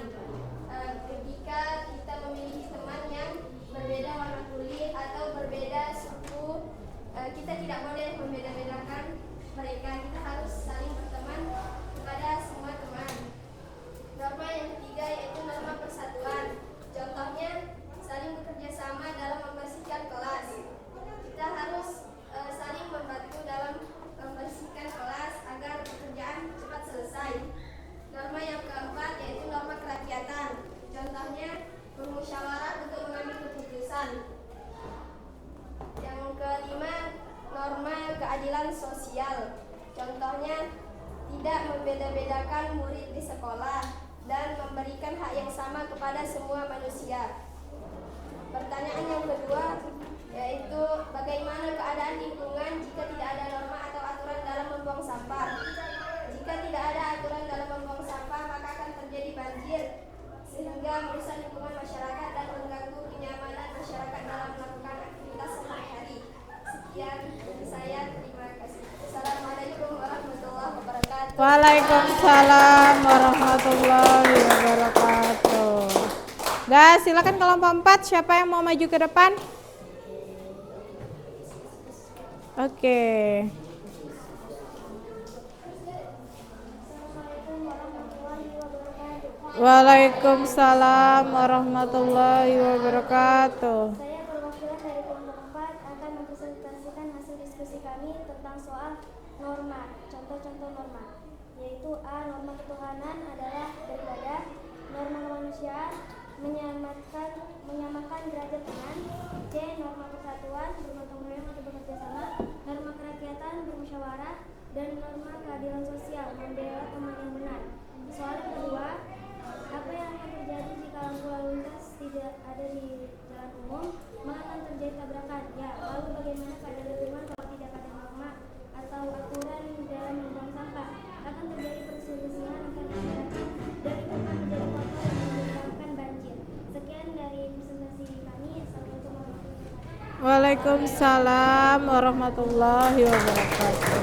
Ketika kita memiliki teman yang berbeda warna kulit atau berbeda suku, kita tidak boleh membeda-bedakan mereka. Kita harus saling berteman kepada semua teman. Norma yang ketiga yaitu norma persatuan. Contohnya saling bekerja sama dalam membersihkan kelas. Kita harus saling membantu dalam membersihkan kelas agar pekerjaan cepat selesai. Norma yang keempat yaitu norma kerakyatan. Contohnya bermusyawarah untuk mengambil keputusan. Yang kelima, norma keadilan sosial. Contohnya tidak membeda-bedakan murid di sekolah dan memberikan hak yang sama kepada semua manusia. Pertanyaan yang kedua yaitu bagaimana keadaan lingkungan jika tidak ada norma atau aturan dalam membuang sampah. Jika tidak ada aturan dalam membuang sampah, maka akan terjadi banjir sehingga merusak lingkungan masyarakat dan mengganggu kenyamanan masyarakat dalam melakukan aktivitas sehari-hari. Sekian dari saya, terima kasih. Assalamualaikum warahmatullahi wabarakatuh. Waalaikumsalam warahmatullahi wabarakatuh. Dah, silakan kelompok 4, siapa yang mau maju ke depan? Oke. Waalaikumsalam warahmatullahi wabarakatuh. Saya perwakilan dari kelompok 4 akan mempresentasikan hasil diskusi kami tentang soal norma. Contoh-contoh norma, yaitu A. Norma ketuhanan adalah daripada. Norma kemanusiaan menyamakan derajat teman. C. Norma persatuan bergotong royong atau bekerja sama. Norma kerakyatan bermusyawarah. Dan norma keadilan sosial membela teman yang benar. Soal yang kedua, apa yang akan terjadi jika lampu lalu lintas tidak ada di jalan umum? Maka akan terjadi tabrakan. Ya, lalu bagaimana keadaan lingkungan kalau tidak ada norma atau aturan dalam membuang sampah? Akan terjadi perselisihan antar masyarakat dan itu akan menjadi kotor dan menyebabkan banjir. Sekian dari presentasi kami. Assalamualaikum warahmatullahi wabarakatuh. Waalaikumsalam warahmatullahi wabarakatuh.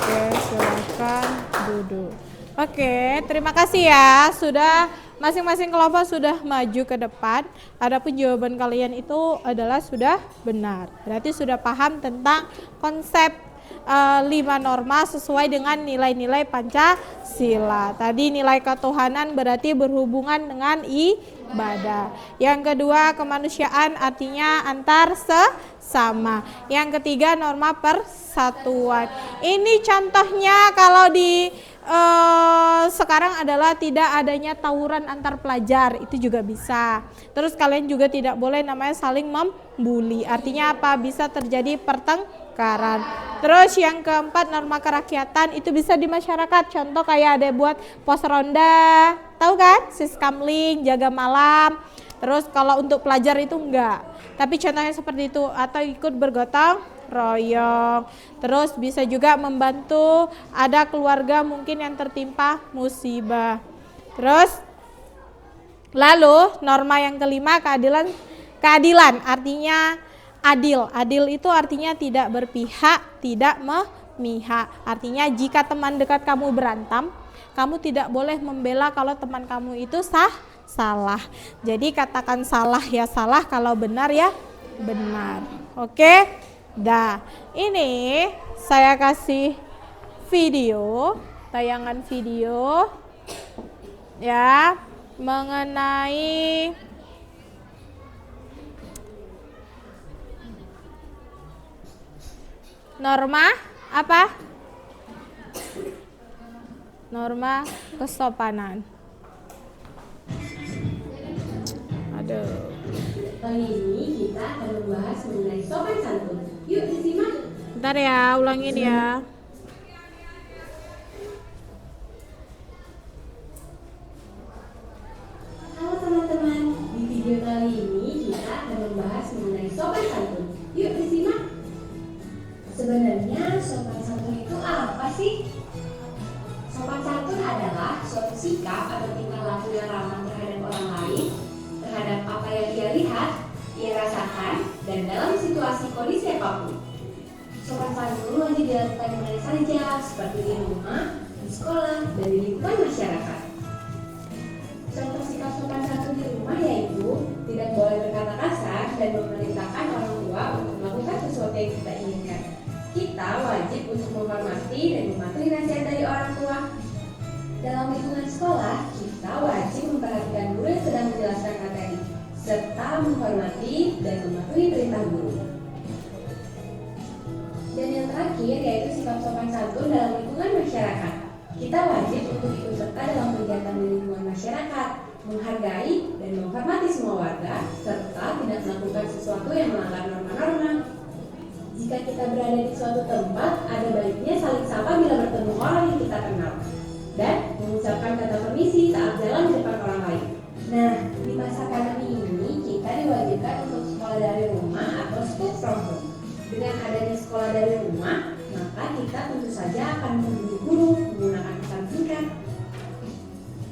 Oke, silakan duduk. Oke, terima kasih ya. Sudah masing-masing kelompok sudah maju ke depan. Adapun jawaban kalian itu adalah sudah benar. Berarti sudah paham tentang konsep 5 norma sesuai dengan nilai-nilai Pancasila. Tadi nilai ketuhanan berarti berhubungan dengan ibadah. Yang kedua, kemanusiaan artinya antar sesama. Yang ketiga, norma persatuan. Ini contohnya kalau di sekarang adalah tidak adanya tawuran antar pelajar, itu juga bisa. Terus kalian juga tidak boleh namanya saling membuli. Artinya apa? Bisa terjadi pertengkaran. Terus yang keempat, norma kerakyatan itu bisa di masyarakat. Contoh kayak ada buat pos ronda, tahu kan? Siskamling, jaga malam. Terus kalau untuk pelajar itu enggak. Tapi contohnya seperti itu, atau ikut bergotong royong. Terus bisa juga membantu ada keluarga mungkin yang tertimpa musibah. Terus lalu norma yang kelima, keadilan artinya adil. Adil itu artinya tidak berpihak, tidak memihak. Artinya jika teman dekat kamu berantem, kamu tidak boleh membela kalau teman kamu itu salah. Jadi katakan salah ya salah, kalau benar ya benar. Oke? Dah, ini saya kasih video, tayangan video ya mengenai norma apa? Norma kesopanan. Aduh. Kali ini kita akan membahas mengenai sopan santun. Yuk disimak. Bentar ya, ulangin ya. Halo teman-teman, di video kali ini kita akan membahas mengenai sopan santun. Yuk disimak. Sebenarnya sopan santun itu apa sih? Sopan santun Sopan santun wajib dilakukan di mana saja, seperti di rumah, di sekolah, dan di lingkungan masyarakat. Contoh sikap sopan santun di rumah yaitu tidak boleh berkata kasar dan memerintahkan orang tua untuk melakukan sesuatu yang kita inginkan. Kita wajib untuk menghormati dan mematuhi nasihat dari orang tua. Dalam lingkungan sekolah, kita wajib memperhatikan guru yang sedang menjelaskan materi, serta menghormati dan mematuhi perintah guru. Dan yang terakhir yaitu sikap sopan santun dalam lingkungan masyarakat. Kita wajib untuk ikut serta dalam kegiatan di lingkungan masyarakat, menghargai dan menghormati semua warga, serta tidak melakukan sesuatu yang melanggar norma-norma. Jika kita berada di suatu tempat, ada baiknya saling sapa bila bertemu orang yang kita kenal, dan mengucapkan kata permisi saat jalan di depan orang lain. Nah, di masa pandemi ini kita diwajibkan untuk sekolah dari rumah atau school from home. Dengan adanya sekolah dari rumah, maka kita tentu saja akan menghubungi guru menggunakan pesan singkat.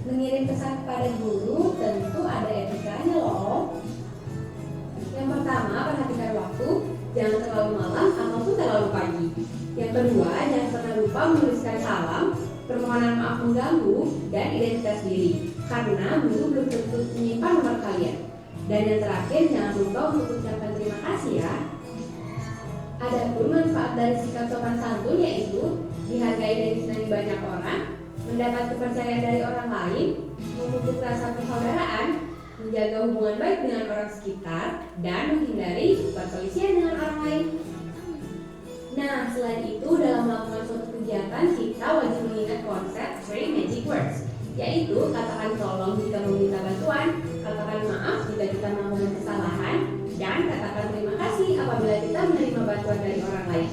Mengirim pesan kepada guru tentu ada etikanya loh. Yang pertama, perhatikan waktu, jangan terlalu malam ataupun terlalu pagi. Yang kedua, jangan pernah lupa menuliskan salam, permohonan maaf mengganggu, dan identitas diri, karena guru belum tentu menyimpan nomor kalian. Dan yang terakhir, jangan lupa untuk ucapkan terima kasih ya. Adapun manfaat dari sikap sopan santun yaitu dihargai dan disenangi banyak orang, mendapat kepercayaan dari orang lain, memupuk rasa persaudaraan, menjaga hubungan baik dengan orang sekitar, dan menghindari perselisihan dengan orang lain. Nah, selain itu dalam melakukan suatu kegiatan kita wajib mengingat konsep 3 magic words, yaitu katakan tolong jika meminta bantuan, katakan maaf jika kita melakukan kesalahan, dan katakan terima kasih apabila kita menerima bantuan dari orang lain.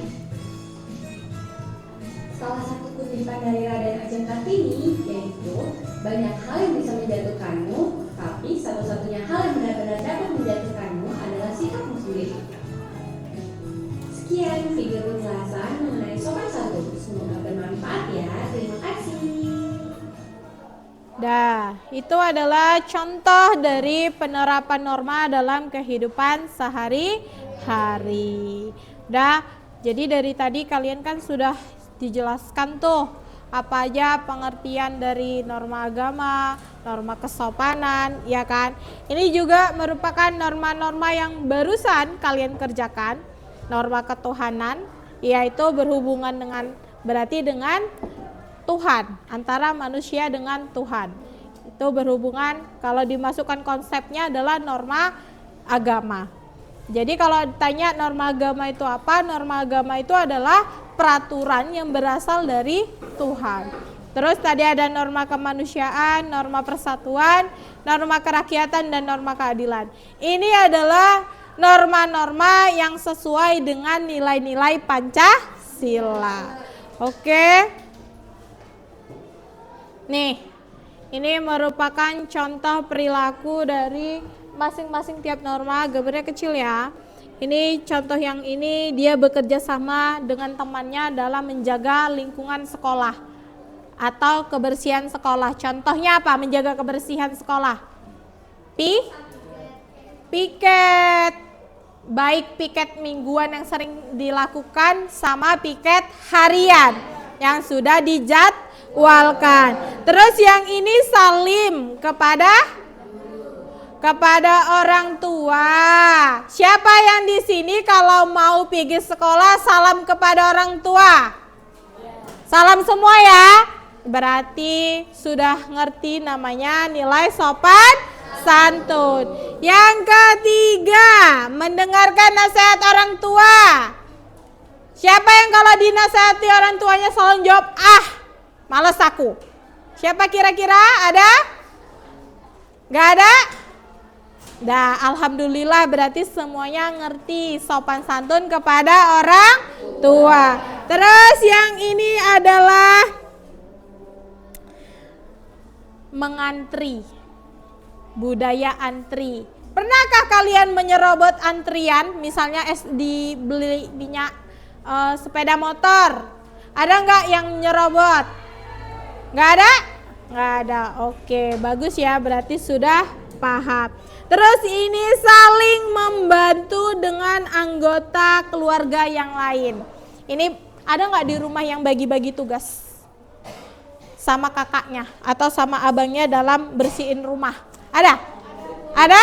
Salah satu kutipan dari Raden Ajeng Kartini yaitu banyak hal yang bisa menjatuhkanmu, tapi satu-satunya hal yang benar-benar dapat menjatuhkanmu adalah sikapmu sendiri. Sekian video penjelasan mengenai sopan santun. Semoga bermanfaat ya. Terima kasih. Dah, itu adalah contoh dari penerapan norma dalam kehidupan sehari-hari. Dah, jadi dari tadi kalian kan sudah dijelaskan tuh apa aja pengertian dari norma agama, norma kesopanan, ya kan? Ini juga merupakan norma-norma yang barusan kalian kerjakan, norma ketuhanan, yaitu berhubungan dengan berarti dengan Tuhan, antara manusia dengan Tuhan. Itu berhubungan, kalau dimasukkan konsepnya adalah norma agama. Jadi kalau ditanya norma agama itu apa? Norma agama itu adalah peraturan yang berasal dari Tuhan. Terus tadi ada norma kemanusiaan, norma persatuan, norma kerakyatan, dan norma keadilan. Ini adalah norma-norma yang sesuai dengan nilai-nilai Pancasila. Oke. Nih, ini merupakan contoh perilaku dari masing-masing tiap norma, gambarnya kecil ya. Ini contoh yang ini dia bekerja sama dengan temannya dalam menjaga lingkungan sekolah atau kebersihan sekolah. Contohnya apa? Menjaga kebersihan sekolah. Piket. Baik piket mingguan yang sering dilakukan sama piket harian yang sudah dijadwalkan. Terus yang ini salim kepada orang tua. Siapa yang di sini kalau mau pergi sekolah salam kepada orang tua? Salam semua ya. Berarti sudah ngerti namanya nilai sopan santun. Yang ketiga, mendengarkan nasihat orang tua. Siapa yang kalau dinasihati orang tuanya selalu jawab, "Ah, males aku." Siapa kira-kira? Ada? Gak ada? Dah, alhamdulillah berarti semuanya ngerti sopan santun kepada orang tua. Terus yang ini adalah mengantri. Budaya antri. Pernahkah kalian menyerobot antrian? Misalnya beli minyak sepeda motor. Ada nggak yang nyerobot? Nggak ada? Nggak ada. Oke, bagus ya. Berarti sudah paham. Terus ini saling membantu dengan anggota keluarga yang lain. Ini ada nggak di rumah yang bagi-bagi tugas sama kakaknya atau sama abangnya dalam bersihin rumah? Ada? Ada?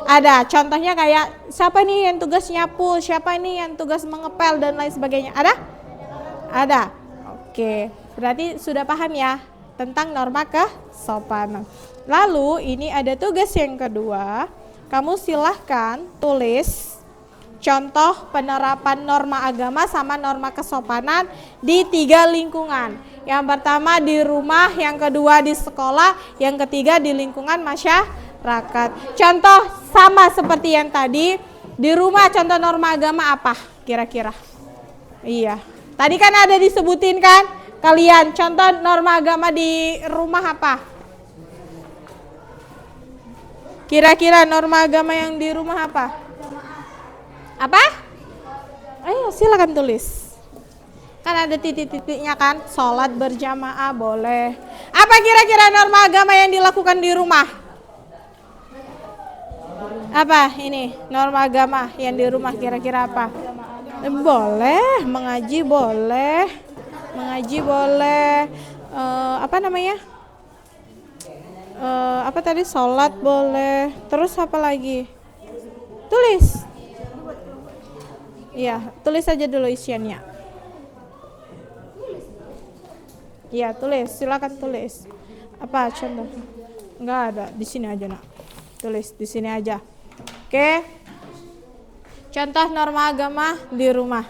Ada. Contohnya kayak siapa nih yang tugas nyapu, siapa nih yang tugas mengepel dan lain sebagainya. Ada? Ada. Oke, berarti sudah paham ya tentang norma kesopanan. Lalu ini ada tugas yang kedua. Kamu silahkan tulis contoh penerapan norma agama sama norma kesopanan di 3 lingkungan. Yang pertama di rumah, yang kedua di sekolah, yang ketiga di lingkungan masyarakat. Contoh sama seperti yang tadi, di rumah contoh norma agama apa kira-kira? Iya, tadi kan ada disebutin kan kalian, contoh norma agama di rumah apa? Kira-kira norma agama yang di rumah apa? Apa? Ayo silakan tulis. Kan ada titik-titiknya kan, sholat berjamaah boleh. Apa kira-kira norma agama yang dilakukan di rumah? Apa ini norma agama yang di rumah kira-kira apa? Boleh, mengaji boleh. Mengaji boleh. Apa namanya? Apa tadi, sholat boleh. Terus apa lagi? Tulis. Iya, tulis aja dulu isiannya. Iya, tulis. Silakan tulis. Apa contoh? Enggak ada, di sini aja nak. Tulis di sini aja. Oke. Contoh norma agama di rumah.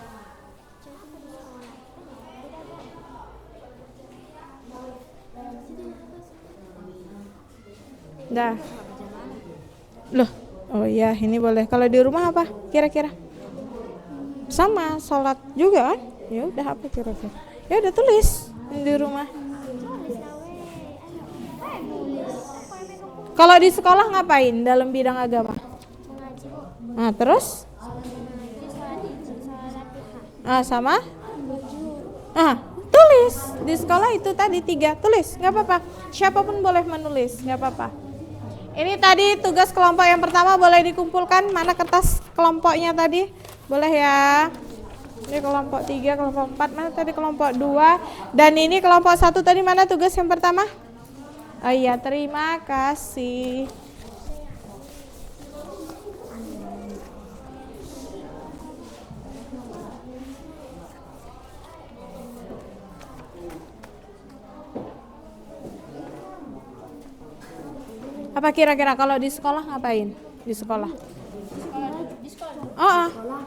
Dah. Loh, oh iya ini boleh. Kalau di rumah apa kira-kira? Sama, sholat juga kan? Ya udah apa kira-kira? Ya udah tulis di rumah. Kalau di sekolah ngapain dalam bidang agama? Nah, terus? Sama? Tulis. Di sekolah itu tadi 3, tulis, nggak apa-apa. Siapapun boleh menulis, nggak apa-apa. Ini tadi tugas kelompok yang pertama boleh dikumpulkan. Mana kertas kelompoknya tadi? Boleh ya. Ini kelompok 3, kelompok 4, mana tadi kelompok 2. Dan ini kelompok 1 tadi mana tugas yang pertama? Oh iya, terima kasih. Apa kira-kira kalau di sekolah ngapain? Di sekolah?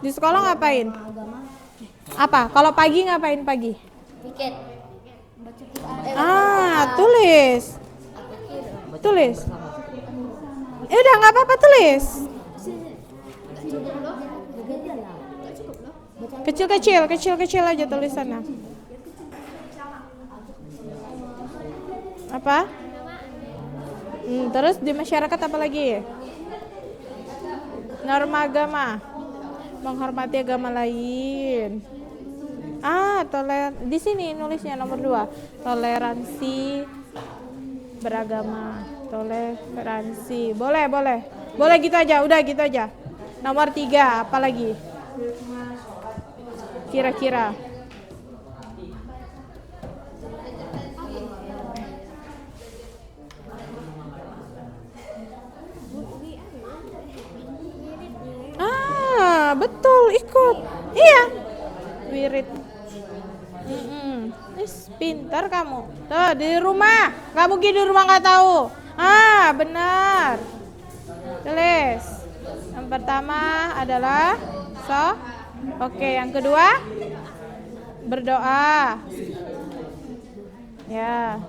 Di sekolah ngapain? Apa? Kalau pagi ngapain pagi? Piket. Tulis. Tulis. Udah nggak apa-apa, tulis. Kecil aja tulisannya. Apa? Terus di masyarakat apa lagi? Norma agama, menghormati agama lain. Di sini nulisnya nomor 2, toleransi beragama, toleransi. Boleh gitu aja, udah gitu aja. Nomor 3, apa lagi? Kira-kira. Betul, ikut. Iya. Wirid. Pintar kamu. Tuh, di rumah. Gak mungkin di rumah gak tahu. Benar. Tulis. Yang pertama adalah Oke, yang kedua berdoa. Ya.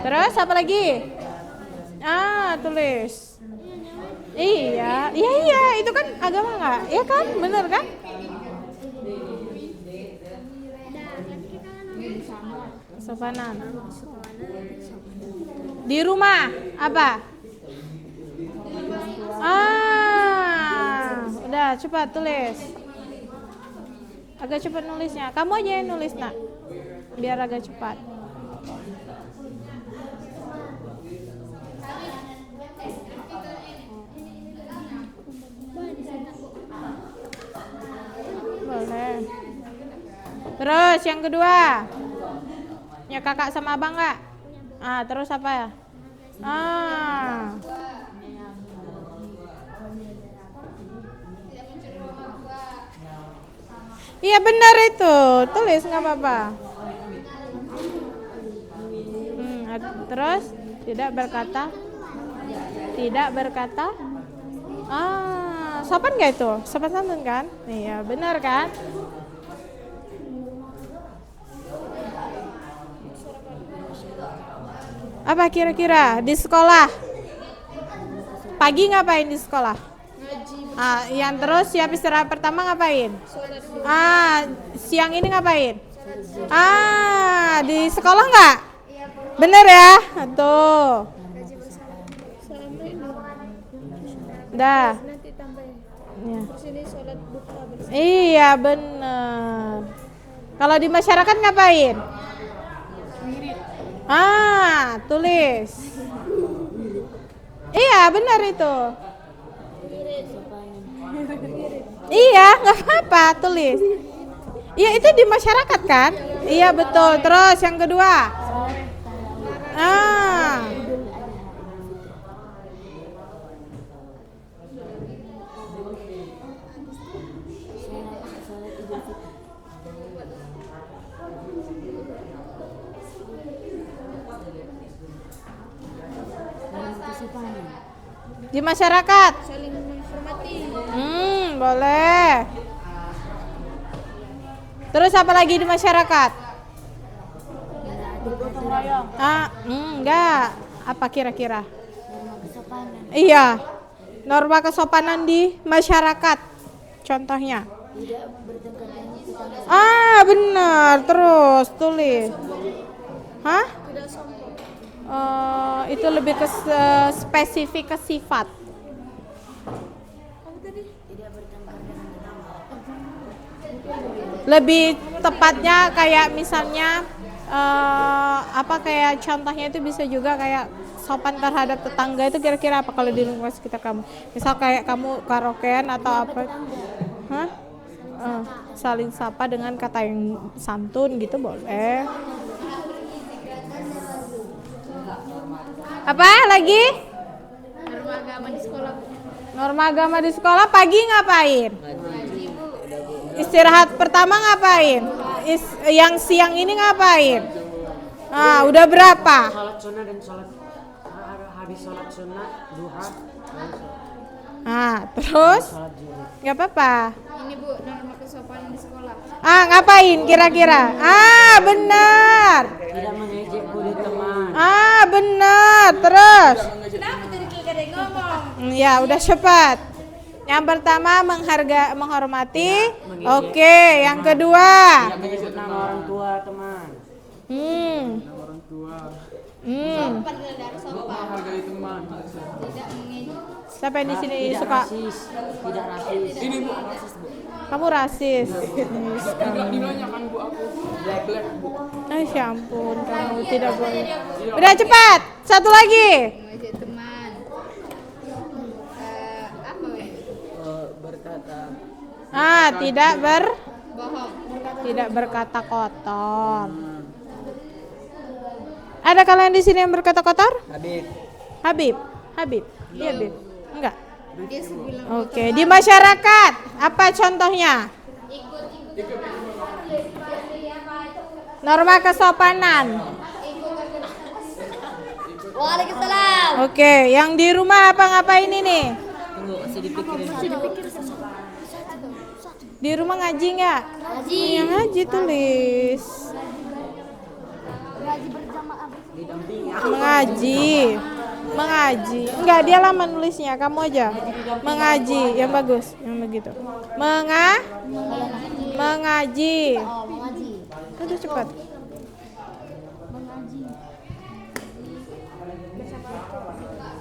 Terus apa lagi? Tulis. Iya, itu kan agama nggak? Iya kan, bener kan? Kesopanan. Di rumah apa? Udah cepat tulis. Agak cepat nulisnya. Kamu aja yang nulis nak, biar agak cepat. Terus yang kedua. Ya kakak sama abang nggak? Ah, terus apa ya? Ah. Iya benar itu, tulis nggak apa-apa. Terus tidak berkata. Ah, sopan nggak itu? Sopan santun kan? Iya benar kan? Apa kira-kira di sekolah? Pagi ngapain di sekolah? Ah, yang terus siap istirahat pertama ngapain? Ah, siang ini ngapain? Ah, di sekolah nggak? Bener ya? Tuh. Dah. Ya. Iya bener. Kalau di masyarakat ngapain? Ah, tulis. Iya benar itu. Iya, nggak apa-apa, tulis. Iya itu di masyarakat kan? Iya betul. Terus yang kedua. Ah. Di masyarakat. Saling menghormati. Boleh. Terus apa lagi di masyarakat? Ah, enggak. Apa kira-kira? Iya. Norma kesopanan di masyarakat. Contohnya. Ah, benar. Terus tulis. Hah? Itu lebih ke spesifik ke sifat. Lebih tepatnya kayak misalnya kayak contohnya itu bisa juga kayak sopan terhadap tetangga itu kira-kira apa kalau di lingkungan sekitar kamu? Misal kayak kamu karaokean atau apa? Hah? Saling sapa dengan kata yang santun gitu boleh. Apa lagi? Norma agama di sekolah. Norma agama di sekolah pagi ngapain? Istirahat pertama ngapain? Yang siang ini ngapain? Ah, udah berapa? Sholat sunnah dan sholat habis sholat sunnah duha. Ah, terus? Nggak apa-apa. Ini Bu, norma kesopanan di sekolah. Ah, ngapain kira-kira? Ah, benar. Tidak mengejek kulit teman. Ah, benar. Terus? Kenapa tadi kagak ada yang ngomong? Ya, udah cepat. Yang pertama menghormati. Oke, yang kedua. Tidak menyebut nama orang tua teman. Orang tua. Sopan. Menghargai teman. Tidak mengejek. Siapa yang di sini Tidak suka? rasis. Tidak rasis. Ini Bu. Kamu rasis. Dinanya kan Bu aku. Black Bu. Ya ampun, kamu tidak boleh. Udah cepat. Satu lagi. Mengejek teman. Apa weh? Berkata Ah, Bohong. tidak berkata kotor. Ada kalian di sini yang berkata kotor? Habib. Iya, Habib. Enggak. Dia sebilang Oke, di masyarakat apa contohnya? Norma kesopanan. Waalaikumsalam. Oke, yang di rumah apa ngapain ini? tunggu masih dipikirin. Di rumah ngaji nggak? Ngaji. Yang ngaji tulis. Mengaji. Enggak, dia lama nulisnya, kamu aja. Mengaji, yang bagus, yang begitu. Mengaji. Udah cepat.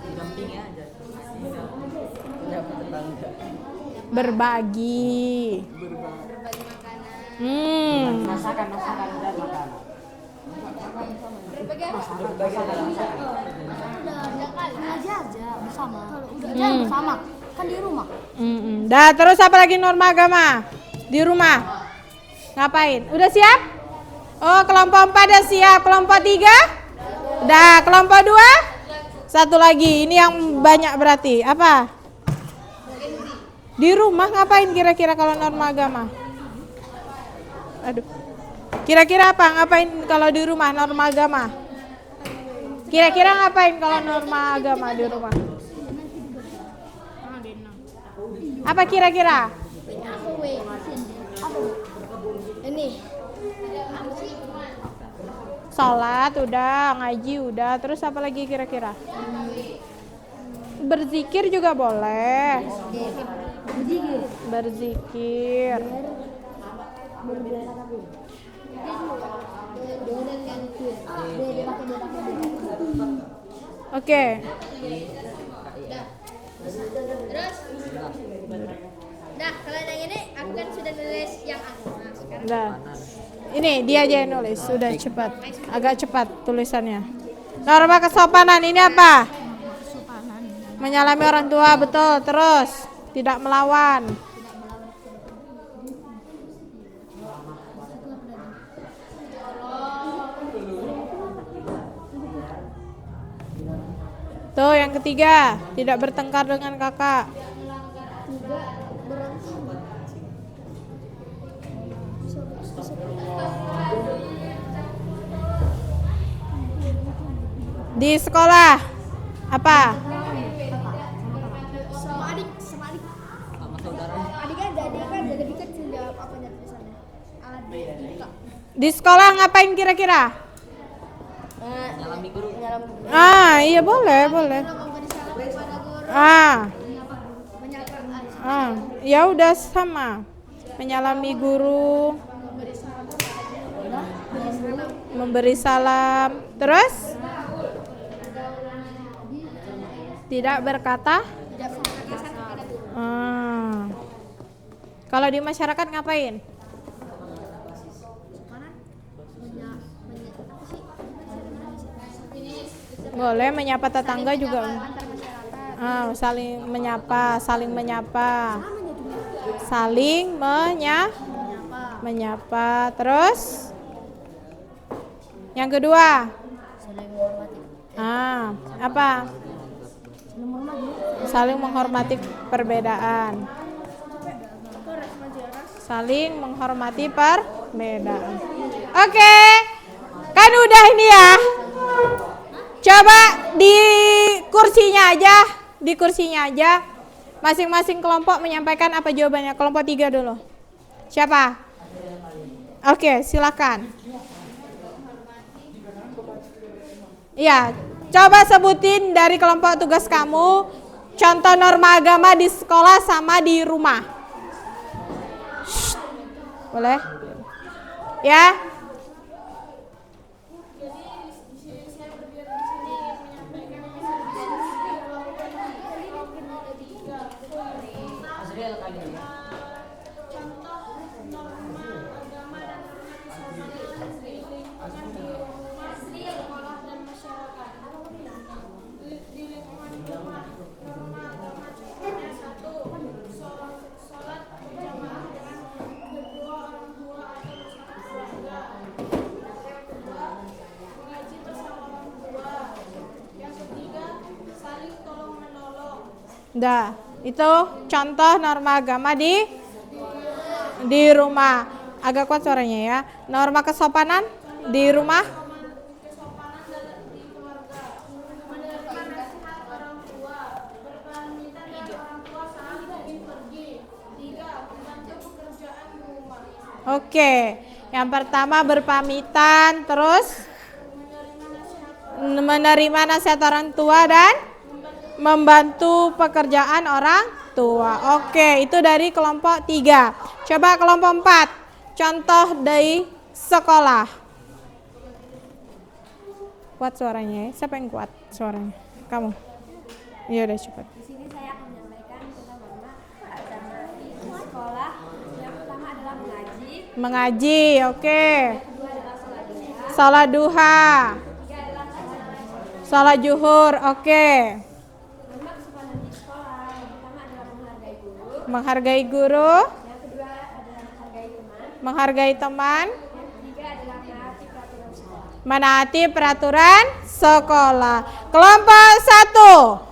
Didampingi aja. Berbagi. Masakan dan makanan. Ngaji aja bersama. Kalau udah jarang bersama kan di rumah. Dah, terus apa lagi norma agama? Di rumah. Ngapain? Udah siap? Oh, kelompok 4 udah siap. Kelompok 3? Udah. Kelompok 2? Satu lagi. Ini yang banyak berarti. Apa? Di rumah ngapain kira-kira kalau norma agama? Aduh. Kira-kira apa? Ngapain kalau di rumah norma agama? Kira-kira ngapain kalau norma agama di rumah? Apa kira-kira? Ini. Sholat udah, ngaji udah, terus apa lagi kira-kira? Berzikir juga boleh. Berzikir. Oke. Terus, nah kalau yang ini aku kan sudah nulis yang aku. Nah, sekarang Nah, ini dia aja yang nulis, sudah cepat, agak cepat tulisannya. Norma kesopanan ini apa? Menyalami orang tua, betul. Terus tidak melawan. Tuh yang ketiga, tidak bertengkar dengan kakak. Di sekolah apa? Sama adik. Sama saudara. Adik kan jadi kecil jawab apa tulisannya. Adik. Di sekolah ngapain kira-kira? Nyalami guru. Ah, iya boleh. Ya udah sama. Menyalami guru, memberi salam, terus tidak berkata. Kalau di masyarakat ngapain? Boleh menyapa tetangga juga. Saling menyapa. Menyapa. Terus yang kedua? Apa? Saling menghormati perbedaan. Oke. Kan udah ini ya. Coba di kursinya aja. Masing-masing kelompok menyampaikan apa jawabannya. Kelompok 3 dulu. Siapa? Oke, silakan. Iya, coba sebutin dari kelompok tugas kamu contoh norma agama di sekolah sama di rumah. Boleh? Ya. Dah, itu contoh norma agama di rumah. Agak kuat suaranya ya. Norma kesopanan di rumah. Oke, yang pertama berpamitan, terus menerima nasihat orang tua dan membantu pekerjaan orang tua. Oke, itu dari kelompok 3. Coba kelompok 4. Contoh dari sekolah. Kuat suaranya ya. Siapa yang kuat suaranya? Kamu. Iya udah cepat. Di sini saya akan menyampaikan tentang norma agama di sekolah. Yang pertama adalah mengaji. Mengaji, oke. Yang kedua adalah Salat duha. Ketiga adalah Salat zuhur, oke. norma kesopanan di sekolah. Yang pertama adalah menghargai guru. Menghargai guru. Yang kedua adalah menghargai teman. Menghargai teman. Tiga adalah menaati peraturan sekolah. Menaati peraturan sekolah. Kelompok 1.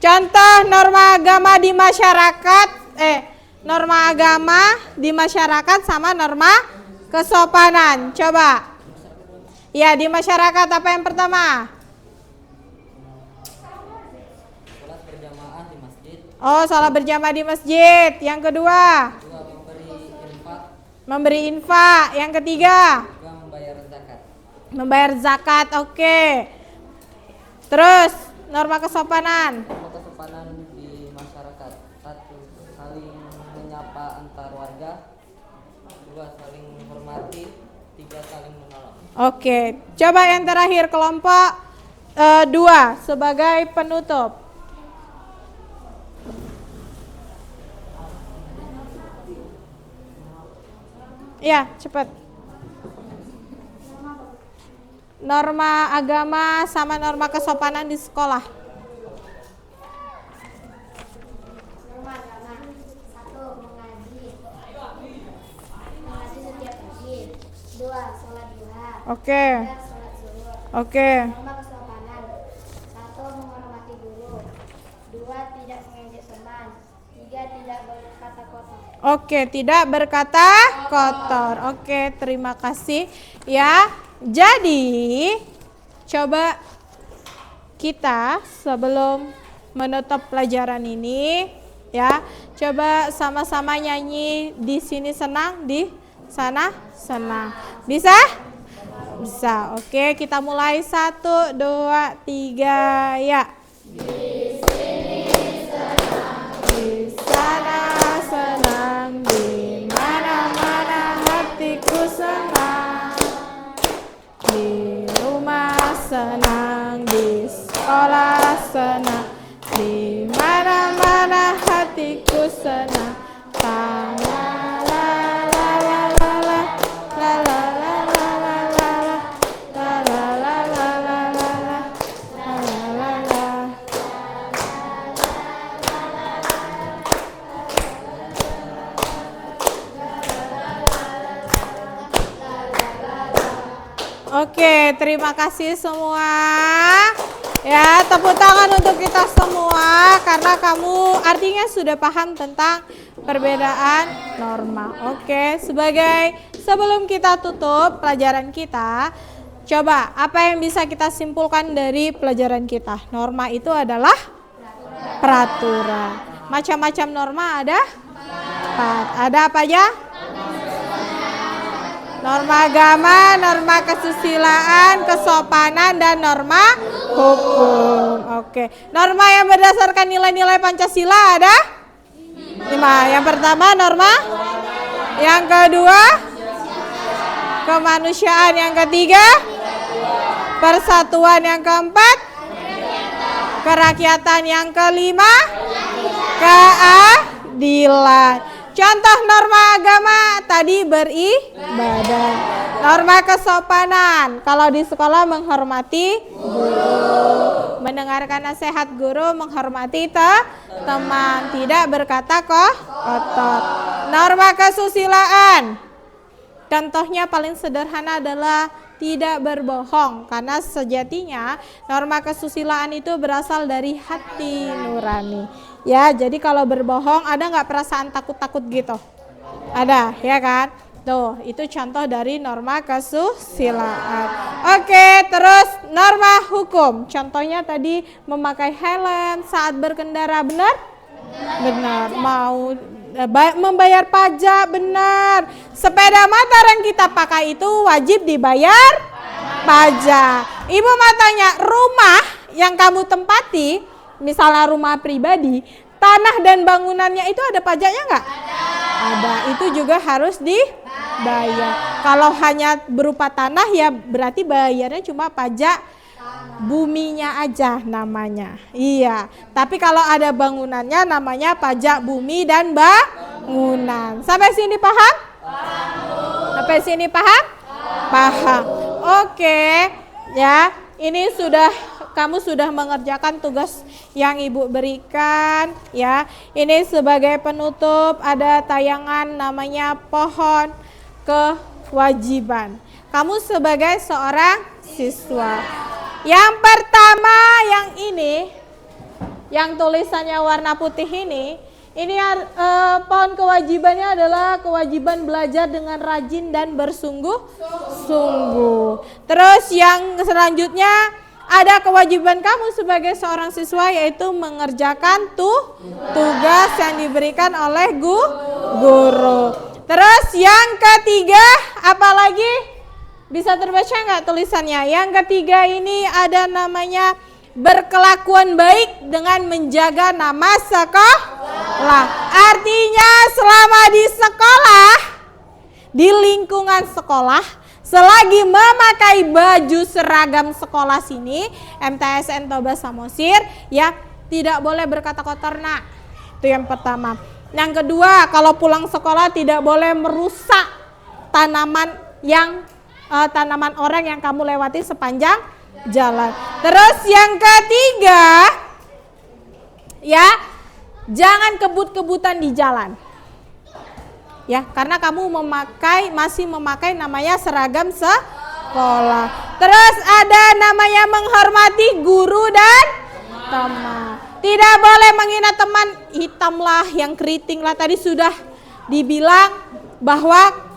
Contoh norma agama di masyarakat. Norma agama di masyarakat sama norma kesopanan. Coba. Ya, di masyarakat apa yang pertama? Sholat berjamaah di masjid. Oh, sholat berjamaah di masjid. Yang kedua? Dua, memberi infak. Memberi infak. Yang ketiga? Dua, membayar zakat. Membayar zakat, oke. Terus, norma kesopanan. Norma kesopanan di masyarakat. 1, saling menyapa antar warga. 2, saling menghormati. 3, saling menolong. Oke, coba yang terakhir kelompok 2 sebagai penutup. Ya, cepat. Norma agama sama norma kesopanan di sekolah. Norma agama. 1. Mengaji. Mengaji setiap pagi. 2. Sholat duha. Oke. 3. Sholat zuhur. Oke. Norma kesopanan. 1. Menghormati guru. 2. Tidak mengejek teman. 3. Tidak berkata kotor. Oke, tidak berkata kotor. Oke, terima kasih ya. Jadi, coba kita sebelum menutup pelajaran ini ya, coba sama-sama nyanyi di sini senang, di sana senang. Bisa? Bisa. Oke, kita mulai 1, 2, 3 ya. Di sana senang, di mana-mana hatiku senang. Di rumah senang, di sekolah senang, di mana-mana hatiku senang. La la la la la la la la la la la la la la la la la la la la. Oke, terima kasih semua. Ya, tepuk tangan untuk kita semua karena kamu artinya sudah paham tentang perbedaan norma. Oke, sebelum kita tutup pelajaran kita, coba apa yang bisa kita simpulkan dari pelajaran kita? Norma itu adalah peraturan. Macam-macam norma ada? 4. Ada apa aja? Norma agama, norma kesusilaan, kesopanan, dan norma hukum. Oke. Norma yang berdasarkan nilai-nilai Pancasila ada? 5. Yang pertama norma. Yang kedua kemanusiaan. Yang ketiga persatuan. Yang keempat kerakyatan. Yang kelima keadilan. Contoh norma agama tadi beribadah. Norma kesopanan, kalau di sekolah menghormati guru, mendengarkan nasihat guru, menghormati teman, tidak berkata kotor. Norma kesusilaan, contohnya paling sederhana adalah tidak berbohong, karena sejatinya norma kesusilaan itu berasal dari hati nurani. Ya, jadi kalau berbohong ada nggak perasaan takut-takut gitu? Ada, ya kan? Tuh, itu contoh dari norma kesusilaan. Oke, terus norma hukum. Contohnya tadi memakai helm saat berkendara, benar? Benar. Mau membayar pajak, benar. Sepeda motor yang kita pakai itu wajib dibayar pajak. Ibu mau tanya, rumah yang kamu tempati, misalnya rumah pribadi, tanah dan bangunannya itu ada pajaknya nggak? Ada. Itu juga harus dibayar. Kalau hanya berupa tanah ya berarti bayarnya cuma pajak buminya aja namanya. Iya. Tapi kalau ada bangunannya namanya pajak bumi dan bangunan. Sampai sini paham? Sampai sini paham? Paham. Oke. Ya, ini kamu sudah mengerjakan tugas yang Ibu berikan ya. Ini sebagai penutup ada tayangan namanya pohon kewajiban. Kamu sebagai seorang siswa. Yang pertama yang ini, yang tulisannya warna putih ini pohon kewajibannya adalah kewajiban belajar dengan rajin dan bersungguh-sungguh. Terus yang selanjutnya ada kewajiban kamu sebagai seorang siswa, yaitu mengerjakan tugas yang diberikan oleh guru. Terus yang ketiga, apalagi? Bisa terbaca nggak tulisannya? Yang ketiga ini ada namanya berkelakuan baik dengan menjaga nama sekolah. Artinya selama di sekolah, di lingkungan sekolah, selagi memakai baju seragam sekolah sini, MTSN Toba Samosir, ya tidak boleh berkata kotor, nak. Itu yang pertama. Yang kedua, kalau pulang sekolah tidak boleh merusak tanaman orang yang kamu lewati sepanjang jalan. Terus yang ketiga, ya jangan kebut-kebutan di jalan. Ya, karena kamu masih memakai namanya seragam sekolah. Terus ada namanya menghormati guru dan teman. Tidak boleh menghina teman, hitamlah, yang keriting lah. Tadi sudah dibilang bahwa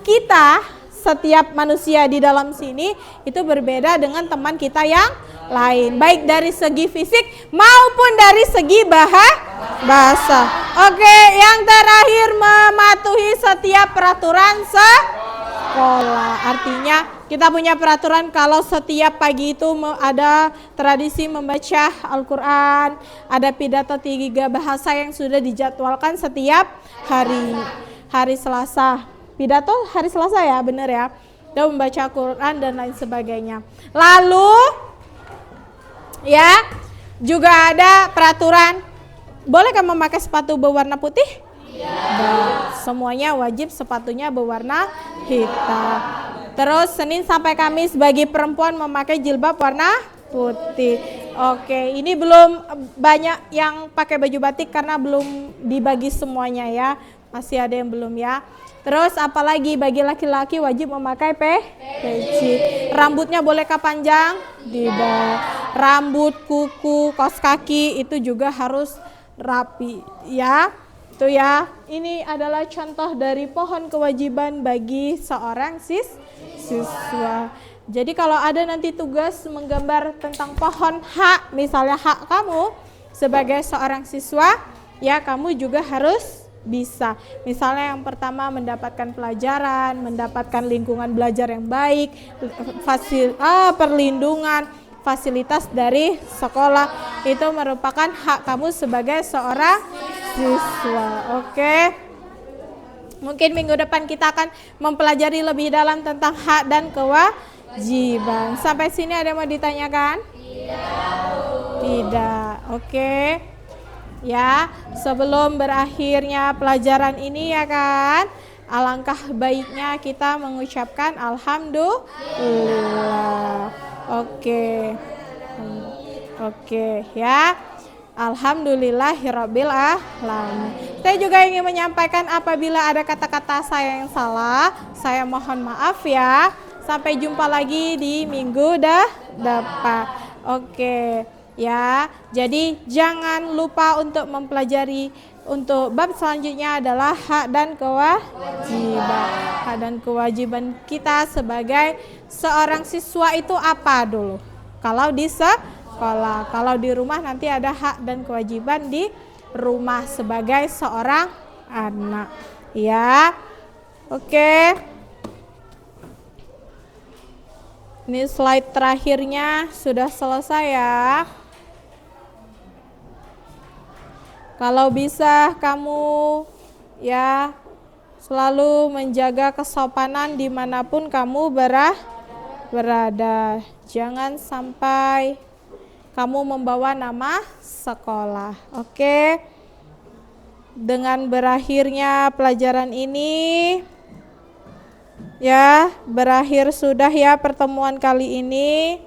setiap manusia di dalam sini itu berbeda dengan teman kita yang lain, baik dari segi fisik maupun dari segi bahasa. Oke, yang terakhir mematuhi setiap peraturan sekolah. Artinya kita punya peraturan kalau setiap pagi itu ada tradisi membaca Al-Quran, ada pidato 3 bahasa yang sudah dijadwalkan setiap hari Selasa. Pidato hari Selasa ya, benar ya. Dan membaca Al-Quran dan lain sebagainya. Lalu ya juga ada peraturan, bolehkah memakai sepatu berwarna putih? Iya. Semuanya wajib sepatunya berwarna hitam. Terus Senin sampai Kamis bagi perempuan memakai jilbab warna putih. Oke, ini belum banyak yang pakai baju batik karena belum dibagi semuanya ya. Masih ada yang belum ya. Terus apalagi bagi laki-laki wajib memakai peci. Rambutnya bolehkah panjang? Tidak. Rambut, kuku, kaos kaki itu juga harus rapi ya. Itu ya. Ini adalah contoh dari pohon kewajiban bagi seorang siswa. Jadi kalau ada nanti tugas menggambar tentang pohon hak, misalnya hak kamu sebagai seorang siswa, ya kamu juga harus bisa. Misalnya yang pertama mendapatkan pelajaran, mendapatkan lingkungan belajar yang baik, perlindungan, fasilitas dari sekolah, itu merupakan hak kamu sebagai seorang siswa. Oke. Mungkin minggu depan kita akan mempelajari lebih dalam tentang hak dan kewajiban. Sampai sini ada yang mau ditanyakan? Tidak. Oke. Ya, sebelum berakhirnya pelajaran ini ya kan, alangkah baiknya kita mengucapkan alhamdulillah. Oke ya. Alhamdulillahirabbil alamin. Saya juga ingin menyampaikan apabila ada kata-kata saya yang salah, saya mohon maaf ya. Sampai jumpa lagi di minggu depan. Oke. Ya, jadi jangan lupa untuk mempelajari. Untuk bab selanjutnya adalah hak dan kewajiban. Hak dan kewajiban kita sebagai seorang siswa itu apa dulu? Kalau di sekolah, kalau di rumah nanti ada hak dan kewajiban di rumah sebagai seorang anak. Ya, oke. Ini slide terakhirnya sudah selesai ya. Kalau bisa kamu ya selalu menjaga kesopanan dimanapun kamu berada. Jangan sampai kamu membawa nama sekolah. Oke. Dengan berakhirnya pelajaran ini, ya berakhir sudah ya pertemuan kali ini.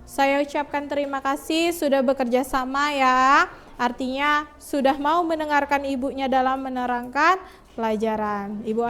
Saya ucapkan terima kasih sudah bekerja sama ya. Artinya sudah mau mendengarkan ibunya dalam menerangkan pelajaran. Ibu